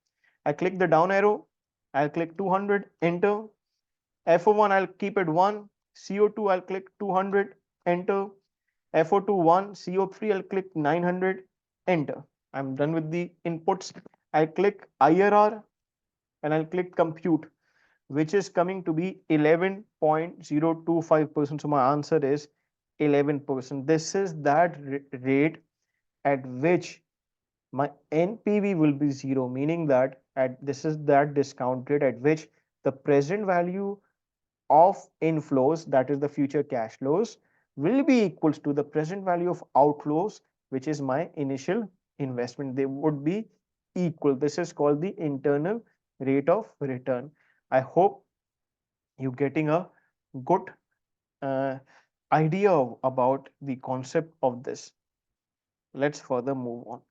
I click the down arrow. I'll click 200, enter. FO1, I'll keep it 1. CO2, I'll click 200, enter. FO2 1, CO3, I'll click 900, enter. I'm done with the inputs. I'll click IRR and I'll click compute, which is coming to be 11.025%. So my answer is 11%. This is that rate at which my NPV will be 0, meaning that this is that discount rate at which the present value of inflows, that is the future cash flows, will be equals to the present value of outflows, which is my initial investment. They would be equal. This is called the internal rate of return. I hope you're getting a good idea about the concept of this. Let's further move on.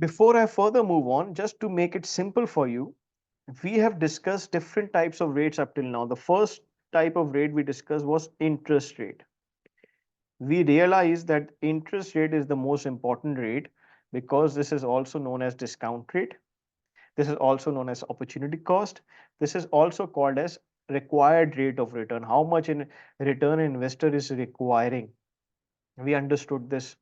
Before I further move on, just to make it simple for you, we have discussed different types of rates up till now. The first type of rate we discussed was interest rate. We realized that interest rate is the most important rate because this is also known as discount rate. This is also known as opportunity cost. This is also called as required rate of return. How much in return an investor is requiring. We understood this.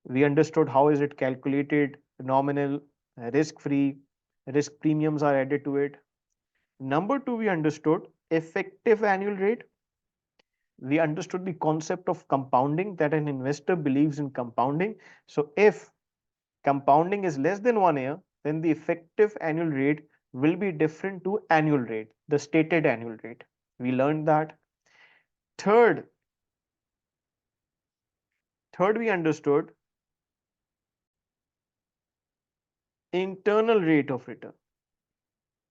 We understood how is it calculated, nominal, risk free, risk premiums are added to it. Number two, we understood effective annual rate. We understood the concept of compounding, that an investor believes in compounding. So if compounding is less than 1 year, then the effective annual rate will be different to annual rate, the stated annual rate. We learned that. Third, third we understood internal rate of return,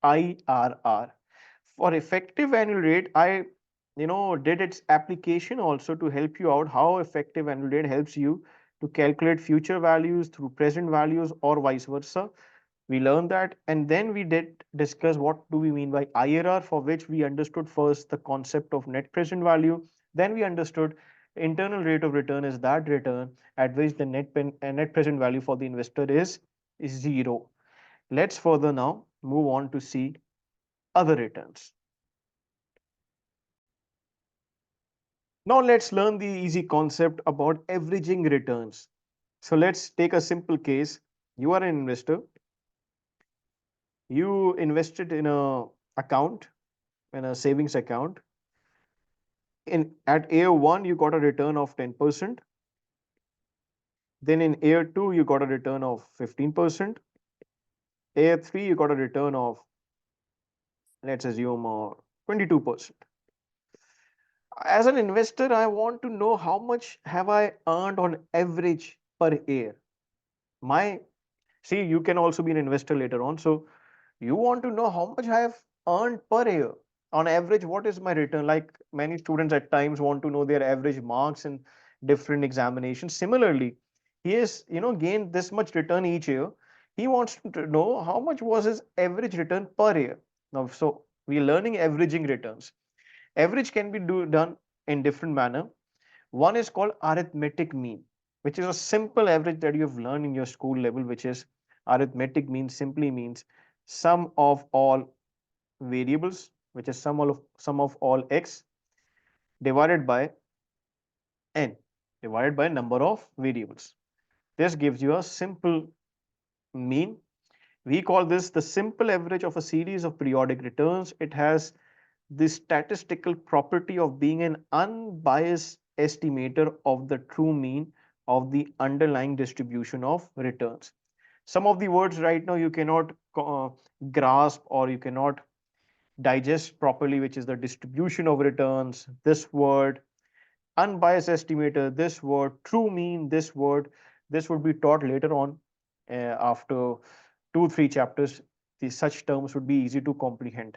IRR. For effective annual rate, I did its application also to help you out how effective annual rate helps you to calculate future values through present values or vice versa. We learned that, and then we did discuss what do we mean by IRR, for which we understood first the concept of net present value. Then we understood internal rate of return is that return at which the net present value for the investor is zero. Let's further now move on to see other returns. Now let's learn the easy concept about averaging returns. So let's take a simple case. You are an investor. You invested in a account, in a savings account. In at year one, you got a return of 10%. Then in year two, you got a return of 15%. Year three, you got a return of, let's assume, 22%. As an investor, I want to know how much have I earned on average per year. My See, you can also be an investor later on. So you want to know how much I have earned per year. On average, what is my return? Like many students at times want to know their average marks in different examinations. Similarly, he has, gained this much return each year. He wants to know how much was his average return per year. Now, so we are learning averaging returns. Average can be done in different manner. One is called arithmetic mean, which is a simple average that you have learned in your school level, which is arithmetic mean simply means sum of all variables, which is sum of all x divided by n, divided by number of variables. This gives you a simple mean. We call this the simple average of a series of periodic returns. It has the statistical property of being an unbiased estimator of the true mean of the underlying distribution of returns. Some of the words right now you cannot grasp or you cannot digest properly, which is the distribution of returns, this word, unbiased estimator, this word, true mean, this word. This would be taught later on after 2 3 chapters. These such terms would be easy to comprehend.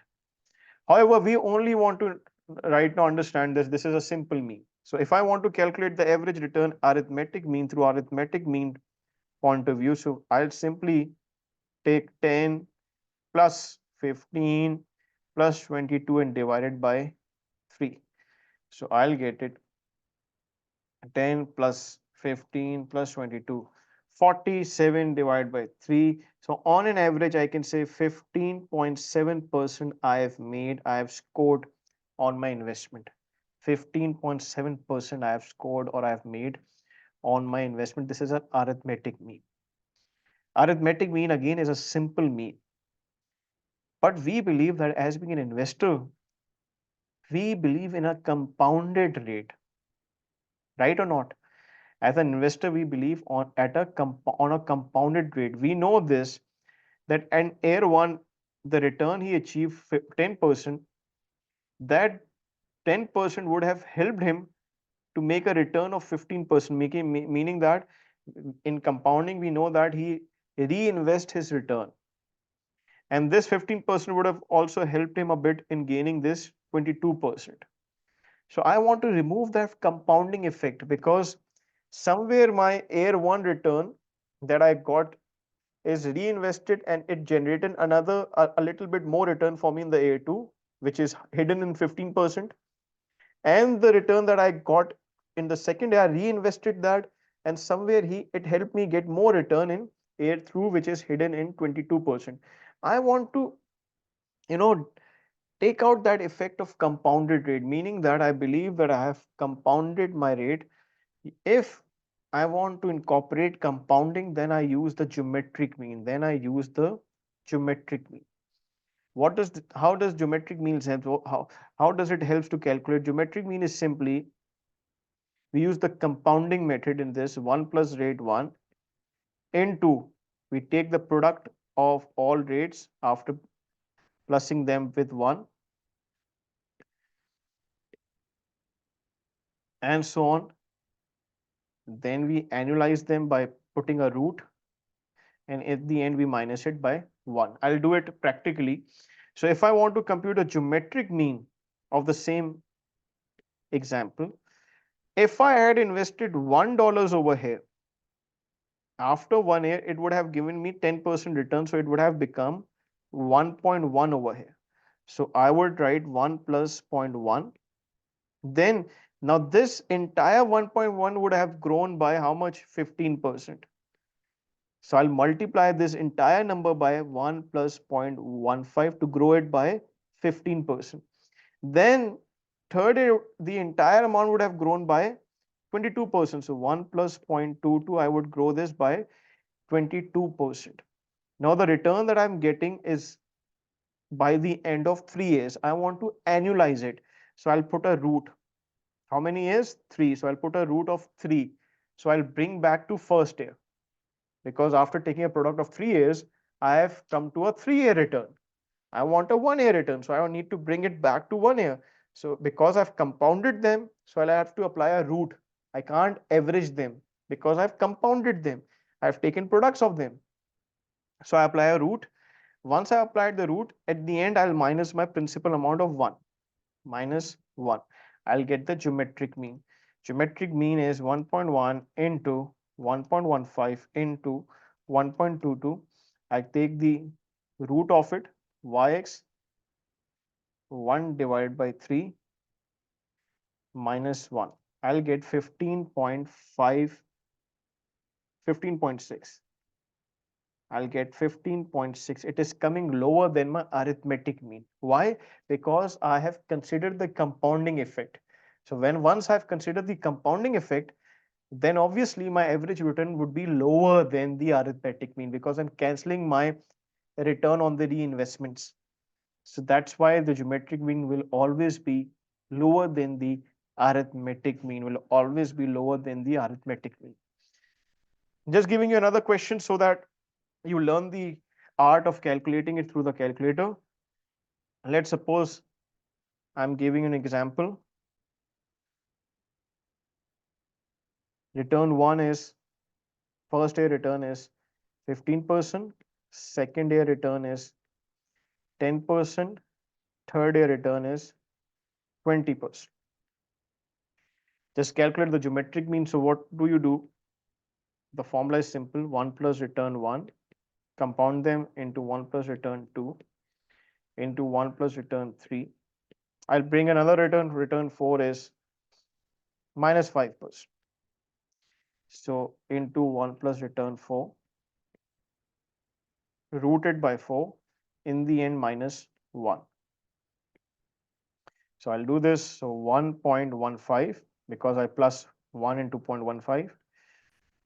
However, we only want to right now understand this. This is a simple mean. So if I want to calculate the average return arithmetic mean through arithmetic mean point of view, so I'll simply take 10 plus 15 plus 22 and divide it by 3. So I'll get it 10 plus 15 plus 22, 47 divided by 3. So on an average, I can say 15.7% I have made, I have scored on my investment. 15.7% I have scored or I have made on my investment. This is an arithmetic mean. Arithmetic mean again is a simple mean. But we believe that as being an investor, we believe in a compounded rate, right or not? As an investor, we believe on a compounded rate. We know this that in year one, the return he achieved 10%, that 10% would have helped him to make a return of 15%, meaning that in compounding, we know that he reinvest his return. And this 15% would have also helped him a bit in gaining this 22%. So I want to remove that compounding effect because somewhere my year one return that I got is reinvested and it generated another a little bit more return for me in the year two, which is hidden in 15%. And the return that I got in the second year, I reinvested that, and somewhere it helped me get more return in year through, which is hidden in 22%. I want to, you know, take out that effect of compounded rate, meaning that I believe that I have compounded my rate. If I want to incorporate compounding, then I use the geometric mean. Then I use the geometric mean. How does geometric means help? How does it helps to calculate? Geometric mean is simply we use the compounding method in this 1 plus rate 1 into we take the product of all rates after plusing them with 1 and so on. Then we annualize them by putting a root, and at the end we minus it by 1. I'll do it practically. So if I want to compute a geometric mean of the same example, if I had invested $1 over here, after 1 year, it would have given me 10% return. So it would have become 1.1 over here. So I would write 1 plus 0.1. Then now this entire 1.1 would have grown by how much? 15%. So I'll multiply this entire number by 1 plus 0.15 to grow it by 15%. Then third year, the entire amount would have grown by 22%. So 1 plus 0.22, I would grow this by 22%. Now the return that I'm getting is by the end of 3 years. I want to annualize it. So I'll put a root. How many years? 3. So I'll put a root of 3. So I'll bring back to first year. Because after taking a product of 3 years, I have come to a 3-year return. I want a 1-year return. So I don't need to bring it back to 1 year. So because I've compounded them, so I'll have to apply a root. I can't average them because I've compounded them. I've taken products of them. So I apply a root. Once I applied the root, at the end, I'll minus my principal amount of 1. Minus 1. I'll get the geometric mean. Geometric mean is 1.1 into 1.15 into 1.22. I take the root of it, yx 1 divided by 3 minus 1. I'll get 15.5, 15.6. I'll get 15.6. It is coming lower than my arithmetic mean. Why? Because I have considered the compounding effect. So once I've considered the compounding effect, then obviously my average return would be lower than the arithmetic mean because I'm canceling my return on the reinvestments. So that's why the geometric mean will always be lower than the arithmetic mean, will always be lower than the arithmetic mean. Just giving you another question so that you learn the art of calculating it through the calculator. Let's suppose I'm giving an example. Return 1 is, first year return is 15%, second year return is 10%, third year return is 20%. Just calculate the geometric mean. So what do? The formula is simple: 1 plus return 1, compound them into 1 plus return 2, into 1 plus return 3. I'll bring another return 4 is minus 5%. So into 1 plus return 4, rooted by 4, in the end minus 1. So I'll do this. So 1.15 because I plus 1 into 0.15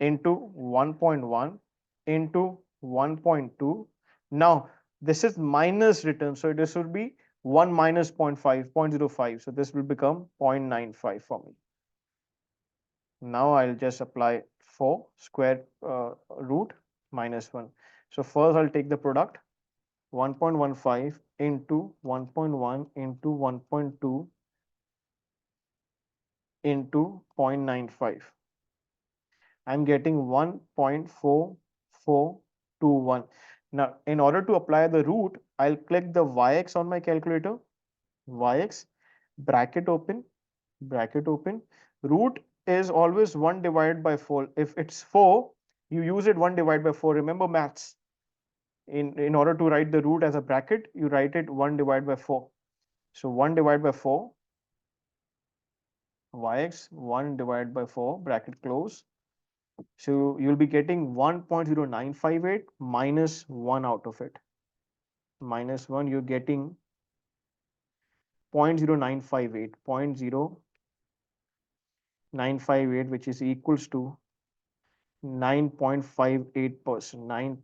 into 1.1 into 1.2. Now this is minus return. So this will be 1 minus 0.5, 0.05. So this will become 0.95 for me. Now I'll just apply 4 square root minus 1. So first I'll take the product 1.15 into 1.1 into 1.2 into 0.95. I'm getting 1.4421. Now, in order to apply the root, I'll click the yx on my calculator. Yx, bracket open, bracket open. Root is always 1 divided by 4. If it's 4, you use it 1 divided by 4. Remember maths. in order to write the root as a bracket, you write it 1 divided by 4. So 1 divided by 4, yx 1 divided by 4, bracket close. So you'll be getting 1.0958 minus 1 out of it. Minus 1, you're getting 0.0958, 0.0958, which is equals to 9.58%,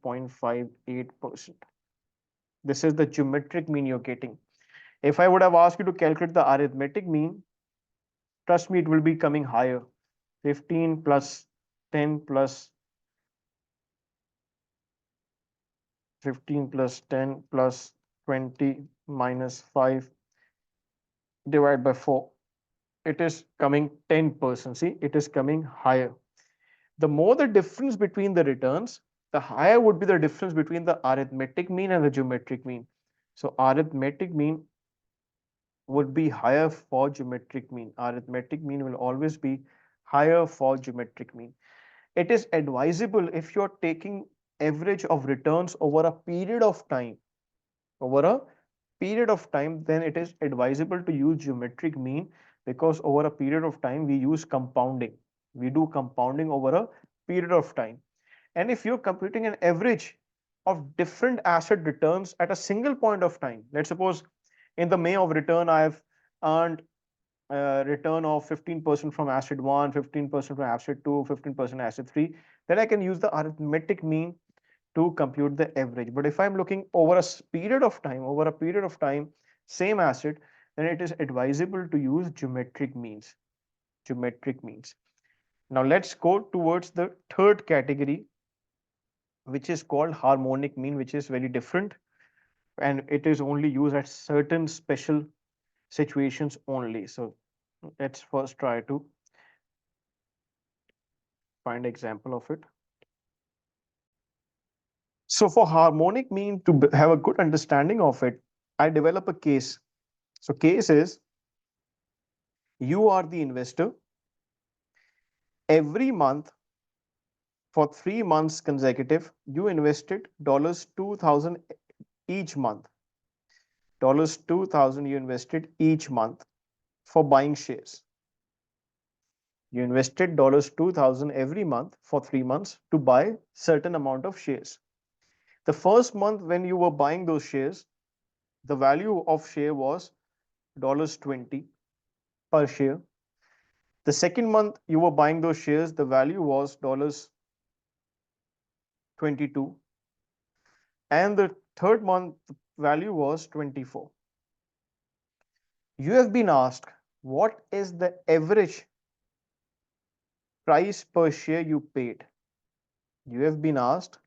9.58%. This is the geometric mean you're getting. If I would have asked you to calculate the arithmetic mean, trust me, it will be coming higher. 15 plus 10 plus 15 plus 10 plus 20 minus 5 divided by 4. It is coming 10%. See, it is coming higher. The more the difference between the returns, the higher would be the difference between the arithmetic mean and the geometric mean. So arithmetic mean would be higher for geometric mean. Arithmetic mean will always be higher for geometric mean. It is advisable if you're taking average of returns over a period of time, over a period of time, then it is advisable to use geometric mean, because over a period of time we use compounding. We do compounding over a period of time. And if you're computing an average of different asset returns at a single point of time, let's suppose in the May of return, I've earned a return of 15% from asset 1, 15% from asset 2, 15% asset 3, then I can use the arithmetic mean to compute the average. But if I'm looking over a period of time, same asset, then it is advisable to use geometric means. Geometric means. Now let's go towards the third category, which is called harmonic mean, which is very different, and it is only used at certain special situations only. So let's first try to find example of it. So for harmonic mean, to have a good understanding of it, I develop a case. So case is, you are the investor. Every month for 3 months consecutive, you invested $2,000 each month. $2,000 you invested each month for buying shares. You invested $2,000 every month for 3 months to buy certain amount of shares. The first month when you were buying those shares, the value of share was $20 per share. The second month you were buying those shares, the value was $22. And the third month the value was 24. You have been asked, what is the average price per share you paid? You have been asked,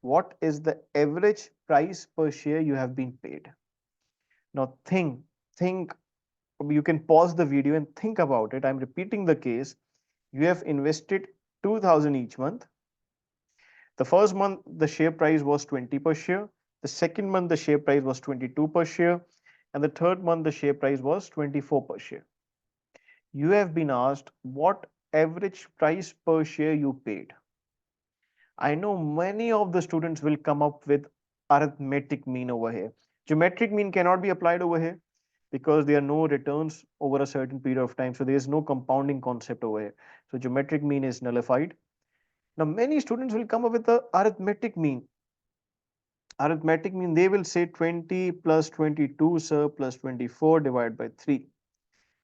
what is the average price per share you have been paid? Now think, you can pause the video and think about it. I'm repeating the case. You have invested 2,000 each month. The first month, the share price was 20 per share. The second month, the share price was 22 per share. And the third month, the share price was 24 per share. You have been asked what average price per share you paid. I know many of the students will come up with arithmetic mean over here. Geometric mean cannot be applied over here because there are no returns over a certain period of time. So there is no compounding concept over here. So geometric mean is nullified. Now many students will come up with the arithmetic mean. Arithmetic mean, they will say 20 plus 22, sir, plus 24 divided by 3.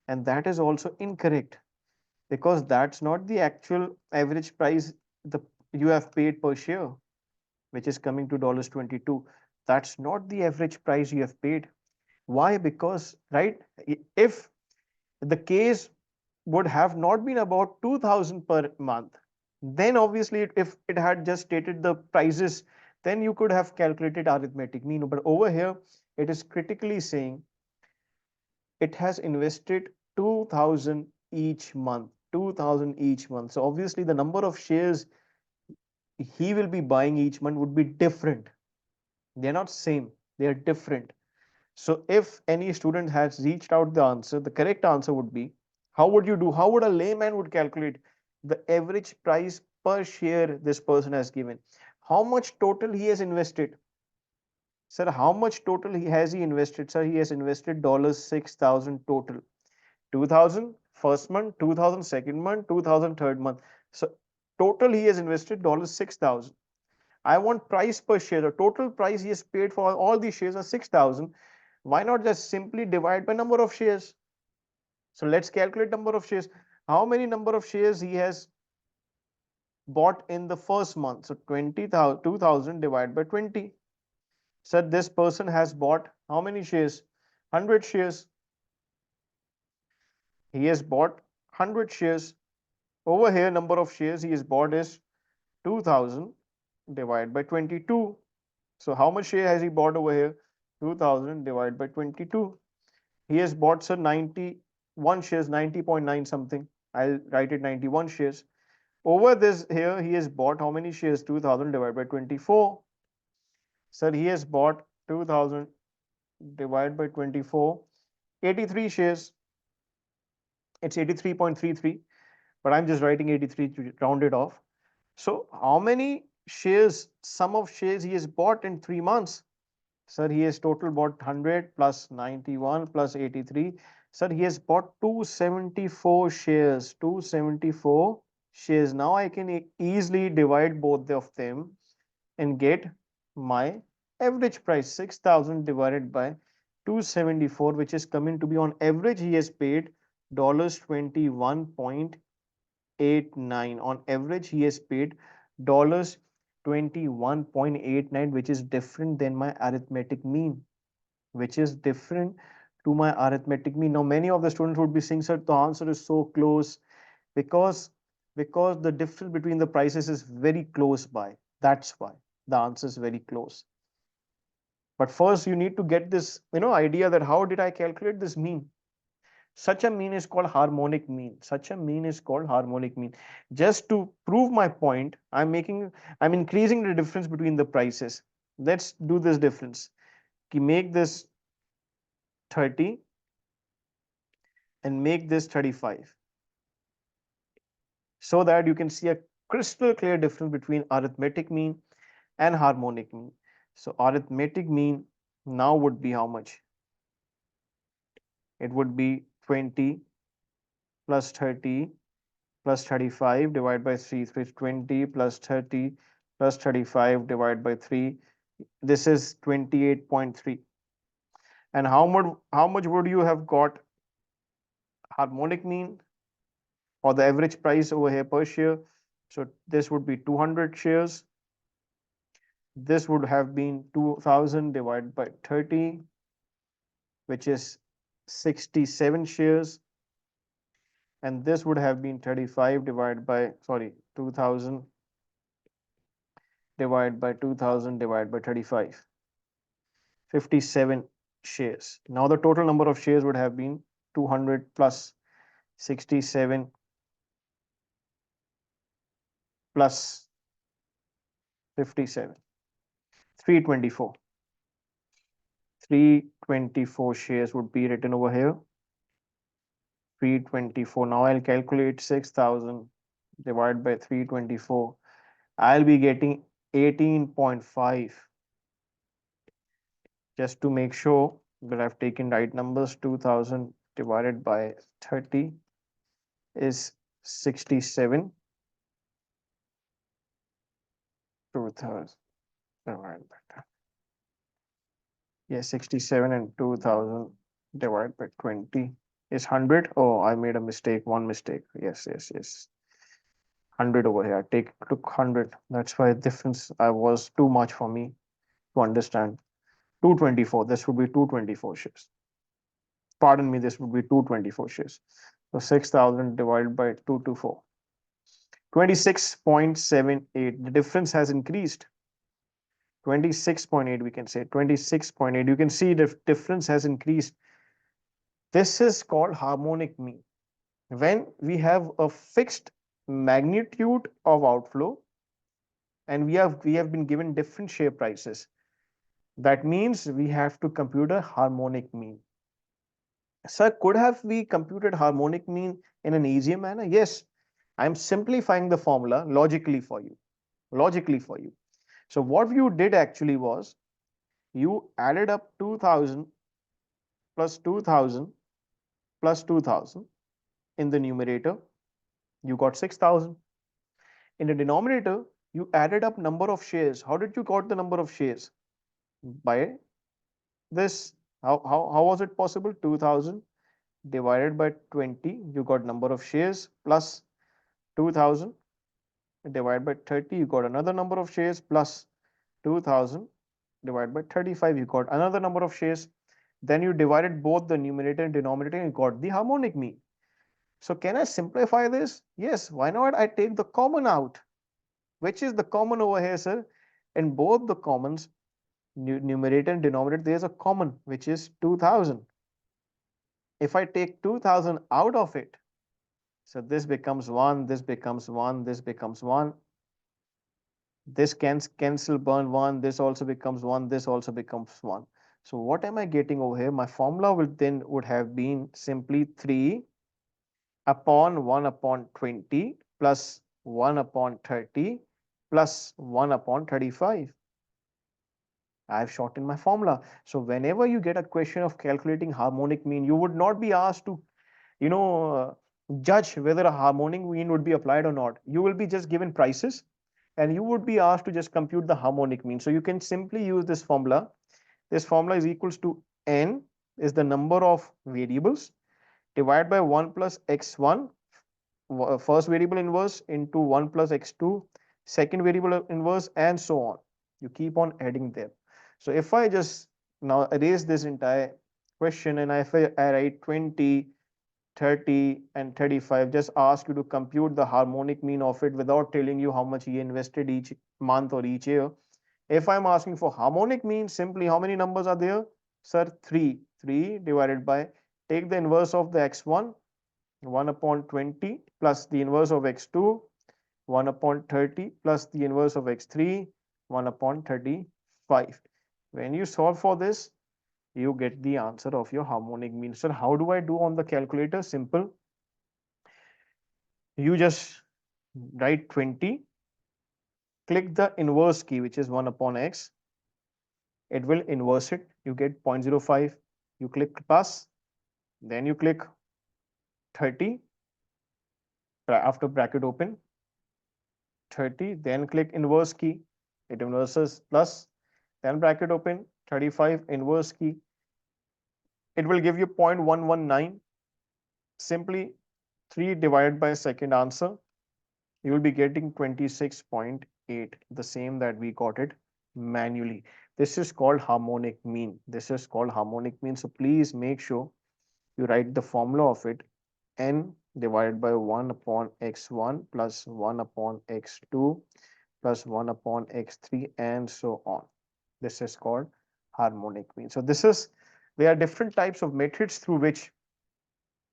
And that is also incorrect, because that's not the actual average price the you have paid per share, which is coming to $22. That's not the average price you have paid. Why? Because, right, if the case would have not been about 2,000 per month, then obviously if it had just stated the prices, then you could have calculated arithmetic mean. But over here, it is critically saying it has invested 2,000 each month, 2,000 each month. So obviously the number of shares he will be buying each month would be different. They're not same, they are different. So if any student has reached out the answer, the correct answer would be, how would you do? How would a layman would calculate the average price per share this person has given? How much total he has invested? Sir, how much total he invested? Sir, he has invested $6,000 total. 2000 first month, 2000 second month, 2000 third month. So total he has invested $6,000. I want price per share. The total price he has paid for all these shares are 6,000. Why not just simply divide by number of shares? So let's calculate number of shares. How many number of shares he has bought in the first month? So 20,000, 2000 divided by 20. So this person has bought how many shares? 100 shares. He has bought 100 shares. Over here, number of shares he has bought is 2000 divided by 22. So how much share has he bought over here? 2000 divided by 22. He has bought, sir, 91 shares, 90.9 something. I'll write it 91 shares. Over this here, he has bought how many shares? 2000 divided by 24. Sir, he has bought 2000 divided by 24, 83 shares. It's 83.33, but I'm just writing 83 to round it off. So how many shares, sum of shares he has bought in 3 months? Sir, he has total bought 100 plus 91 plus 83. Sir, he has bought 274 shares. 274 shares. Now I can easily divide both of them and get my average price. 6,000 divided by 274, which is coming to be on average he has paid $21.89. On average he has paid $21.89, which is different than my arithmetic mean, which is different to my arithmetic mean. Now many of the students would be saying, sir, the answer is so close because the difference between the prices is very close by. That's why the answer is very close. But first you need to get this idea that how did I calculate this mean. Such a mean is called harmonic mean. Such a mean is called harmonic mean. Just to prove my point, I'm increasing the difference between the prices. Let's do this difference. Make this 30 and make this 35, so that you can see a crystal clear difference between arithmetic mean and harmonic mean. So arithmetic mean now would be how much? It would be 20 plus 30 plus 35 divided by 3, so it's 20 plus 30 plus 35 divided by 3. This is 28.3. And how much would you have got harmonic mean or the average price over here per share? So this would be 200 shares. This would have been 2000 divided by 30, which is 67 shares. And this would have been 35 divided by, sorry, 2000 divided by 2000 divided by 35, 57 shares. Now the total number of shares would have been 200 plus 67 plus 57, 324. 324 shares would be written over here. 324. Now I'll calculate 6,000 divided by 324. I'll be getting 18.5. Just to make sure that I've taken right numbers, 2000 divided by 30 is 67. 2000 divided by 30. Yes, 67 and 2000 divided by 20 is 100. Oh, I made a mistake. One mistake. Yes, yes, yes. 100 over here. Took 100. That's why difference I was too much for me to understand. 224. This would be 224 shares. Pardon me, this would be 224 shares. So 6,000 divided by 224. 26.78. The difference has increased. 26.8, we can say 26.8. You can see the difference has increased. This is called harmonic mean. When we have a fixed magnitude of outflow and we have been given different share prices, that means we have to compute a harmonic mean. Sir, could have we computed harmonic mean in an easier manner? Yes, I'm simplifying the formula logically for you. Logically for you. So what you did actually was you added up 2000 plus 2000 plus 2000 in the numerator, you got 6000. In the denominator, you added up number of shares. How did you got the number of shares? By this. How was it possible? 2000 divided by 20, you got number of shares, plus 2000 divided by 30, you got another number of shares, plus 2000 divided by 35, you got another number of shares. Then you divided both the numerator and denominator and got the harmonic mean. So can I simplify this? Yes, why not? I take the common out. Which is the common over here, sir? In both the commons, numerator and denominator, there's a common, which is 2000. If I take 2000 out of it, so this becomes 1, this becomes 1, this becomes 1. This can cancel, burn 1, this also becomes 1, this also becomes 1. So what am I getting over here? My formula would have been simply 3 upon 1 upon 20 plus 1 upon 30 plus 1 upon 35. I've shortened my formula. So whenever you get a question of calculating harmonic mean, you would not be asked to, you know, judge whether a harmonic mean would be applied or not. You will be just given prices and you would be asked to just compute the harmonic mean. So you can simply use this formula. This formula is equals to n is the number of variables divided by 1 plus x1, first variable inverse, into 1 plus x2, second variable inverse, and so on. You keep on adding them. So if I just now erase this entire question and if I write 20, 30, and 35, just ask you to compute the harmonic mean of it without telling you how much he invested each month or each year. If I'm asking for harmonic mean, simply how many numbers are there? Sir, 3. 3 divided by, take the inverse of the x1, 1 upon 20 plus the inverse of x2, 1 upon 30 plus the inverse of x3, 1 upon 35. When you solve for this, you get the answer of your harmonic mean. So how do I do on the calculator? Simple. You just write 20, click the inverse key, which is 1 upon x. It will inverse it. You get 0.05. You click plus, then you click 30 after bracket open, 30, then click inverse key. It inverses plus, then bracket open, 35, inverse key. It will give you 0.119. Simply 3 divided by second answer, you will be getting 26.8, the same that we got it manually. This is called harmonic mean. This is called harmonic mean. So please make sure you write the formula of it. N divided by 1 upon x1 plus 1 upon x2 plus 1 upon x3 and so on. This is called harmonic mean. So there are different types of methods through which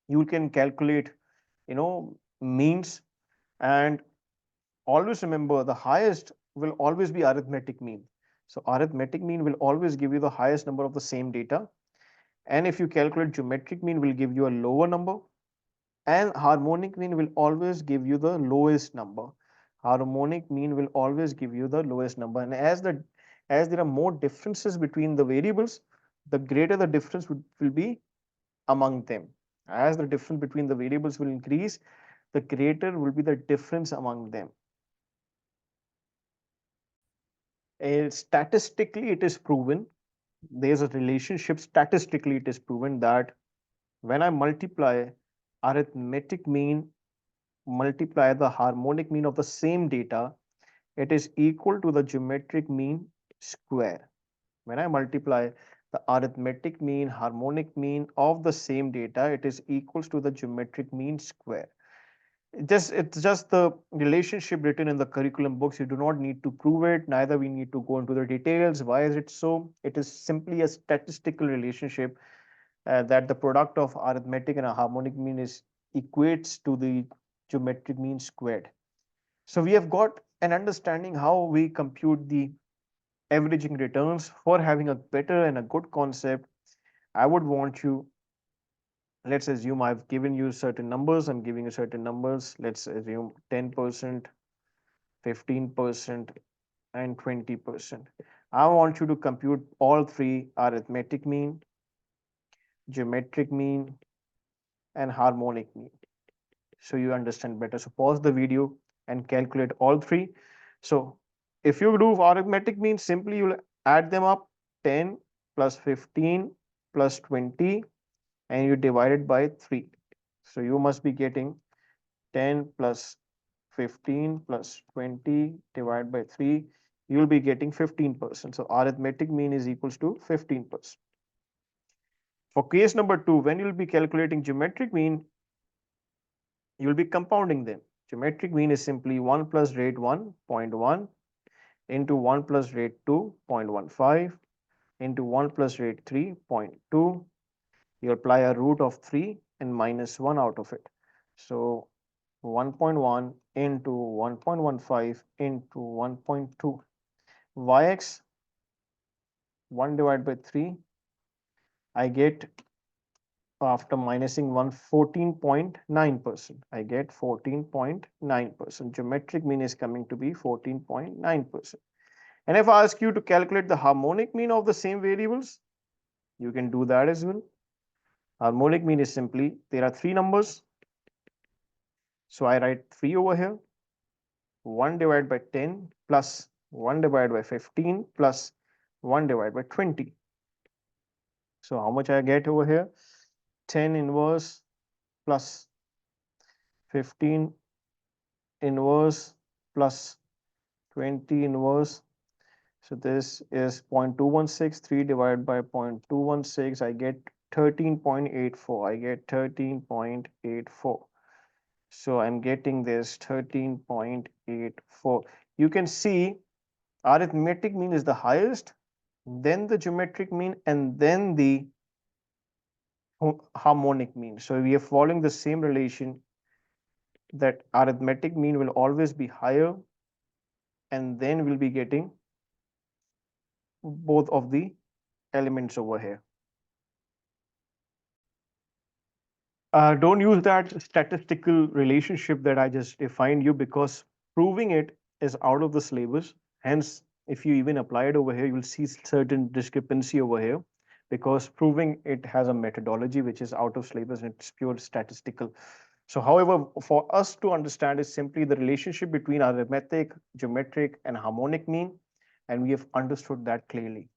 you can calculate, means. And always remember, the highest will always be arithmetic mean. So arithmetic mean will always give you the highest number of the same data. And if you calculate geometric mean, will give you a lower number. And harmonic mean will always give you the lowest number. Harmonic mean will always give you the lowest number. And as there are more differences between the variables, the greater the difference will be among them. As the difference between the variables will increase, the greater will be the difference among them. Statistically, it is proven, there's a relationship, statistically it is proven that when I multiply arithmetic mean, multiply the harmonic mean of the same data, it is equal to the geometric mean square. When I multiply the arithmetic mean, harmonic mean of the same data, it is equals to the geometric mean square. It's just the relationship written in the curriculum books. You do not need to prove it, neither we need to go into the details. Why is it so? It is simply a statistical relationship, that the product of arithmetic and a harmonic mean is equates to the geometric mean squared. So we have got an understanding how we compute the averaging returns. For having a better and a good concept, I would want you, let's assume I've given you certain numbers, I'm giving you certain numbers. Let's assume 10%, 15%, and 20%. I want you to compute all three: arithmetic mean, geometric mean, and harmonic mean. So you understand better. So pause the video and calculate all three. So if you do arithmetic mean, simply you'll add them up: 10 plus 15 plus 20, and you divide it by 3. So you must be getting 10 plus 15 plus 20 divided by 3. You'll be getting 15%. So arithmetic mean is equals to 15%. For case number 2, when you'll be calculating geometric mean, you'll be compounding them. Geometric mean is simply 1 plus rate 1.1 into 1 plus rate 2.15 into 1 plus rate 3.2. You apply a root of 3 and minus 1 out of it. So 1.1 into 1.15 into 1.2. Yx 1 divided by 3. I get, after minusing 1, 14.9%. I get 14.9%. Geometric mean is coming to be 14.9%. And if I ask you to calculate the harmonic mean of the same variables, you can do that as well. Harmonic mean is simply, there are three numbers. So I write 3 over here. 1 divided by 10 plus 1 divided by 15 plus 1 divided by 20. So how much I get over here? 10 inverse plus 15 inverse plus 20 inverse. So this is 0.216. 3 divided by 0.216. I get 13.84. I get 13.84. So I'm getting this 13.84. You can see arithmetic mean is the highest, then the geometric mean, and then the harmonic mean. So we are following the same relation, that arithmetic mean will always be higher, and then we'll be getting both of the elements over here. Don't use that statistical relationship that I just defined you, because proving it is out of the syllabus. Hence, if you even apply it over here, you will see certain discrepancy over here, because proving it has a methodology which is out of syllabus and it's pure statistical. So, however, for us to understand is simply the relationship between arithmetic, geometric, and harmonic mean, and we have understood that clearly.